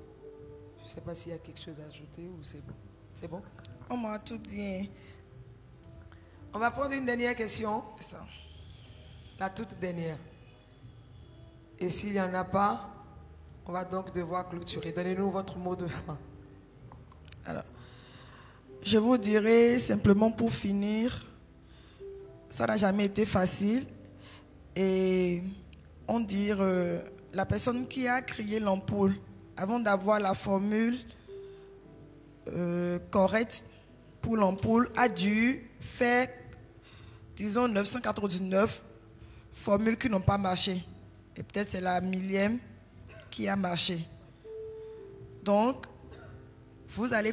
Je ne sais pas s'il y a quelque chose à ajouter ou c'est bon. C'est bon? On m'a tout dit. On va prendre une dernière question. C'est ça. La toute dernière. Et s'il n'y en a pas, on va donc devoir clôturer. Donnez-nous votre mot de fin. Alors, je vous dirai simplement pour finir, ça n'a jamais été facile. Et on dit, la personne qui a créé l'ampoule, avant d'avoir la formule correcte pour l'ampoule, a dû faire, disons, 999 formules qui n'ont pas marché. Et peut-être c'est la 1000e qui a marché. Donc, vous allez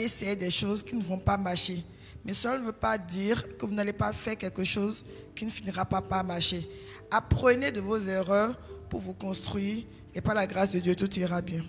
essayer des choses qui ne vont pas marcher. Mais cela ne veut pas dire que vous n'allez pas faire quelque chose qui ne finira pas par marcher. Apprenez de vos erreurs pour vous construire et par la grâce de Dieu, tout ira bien.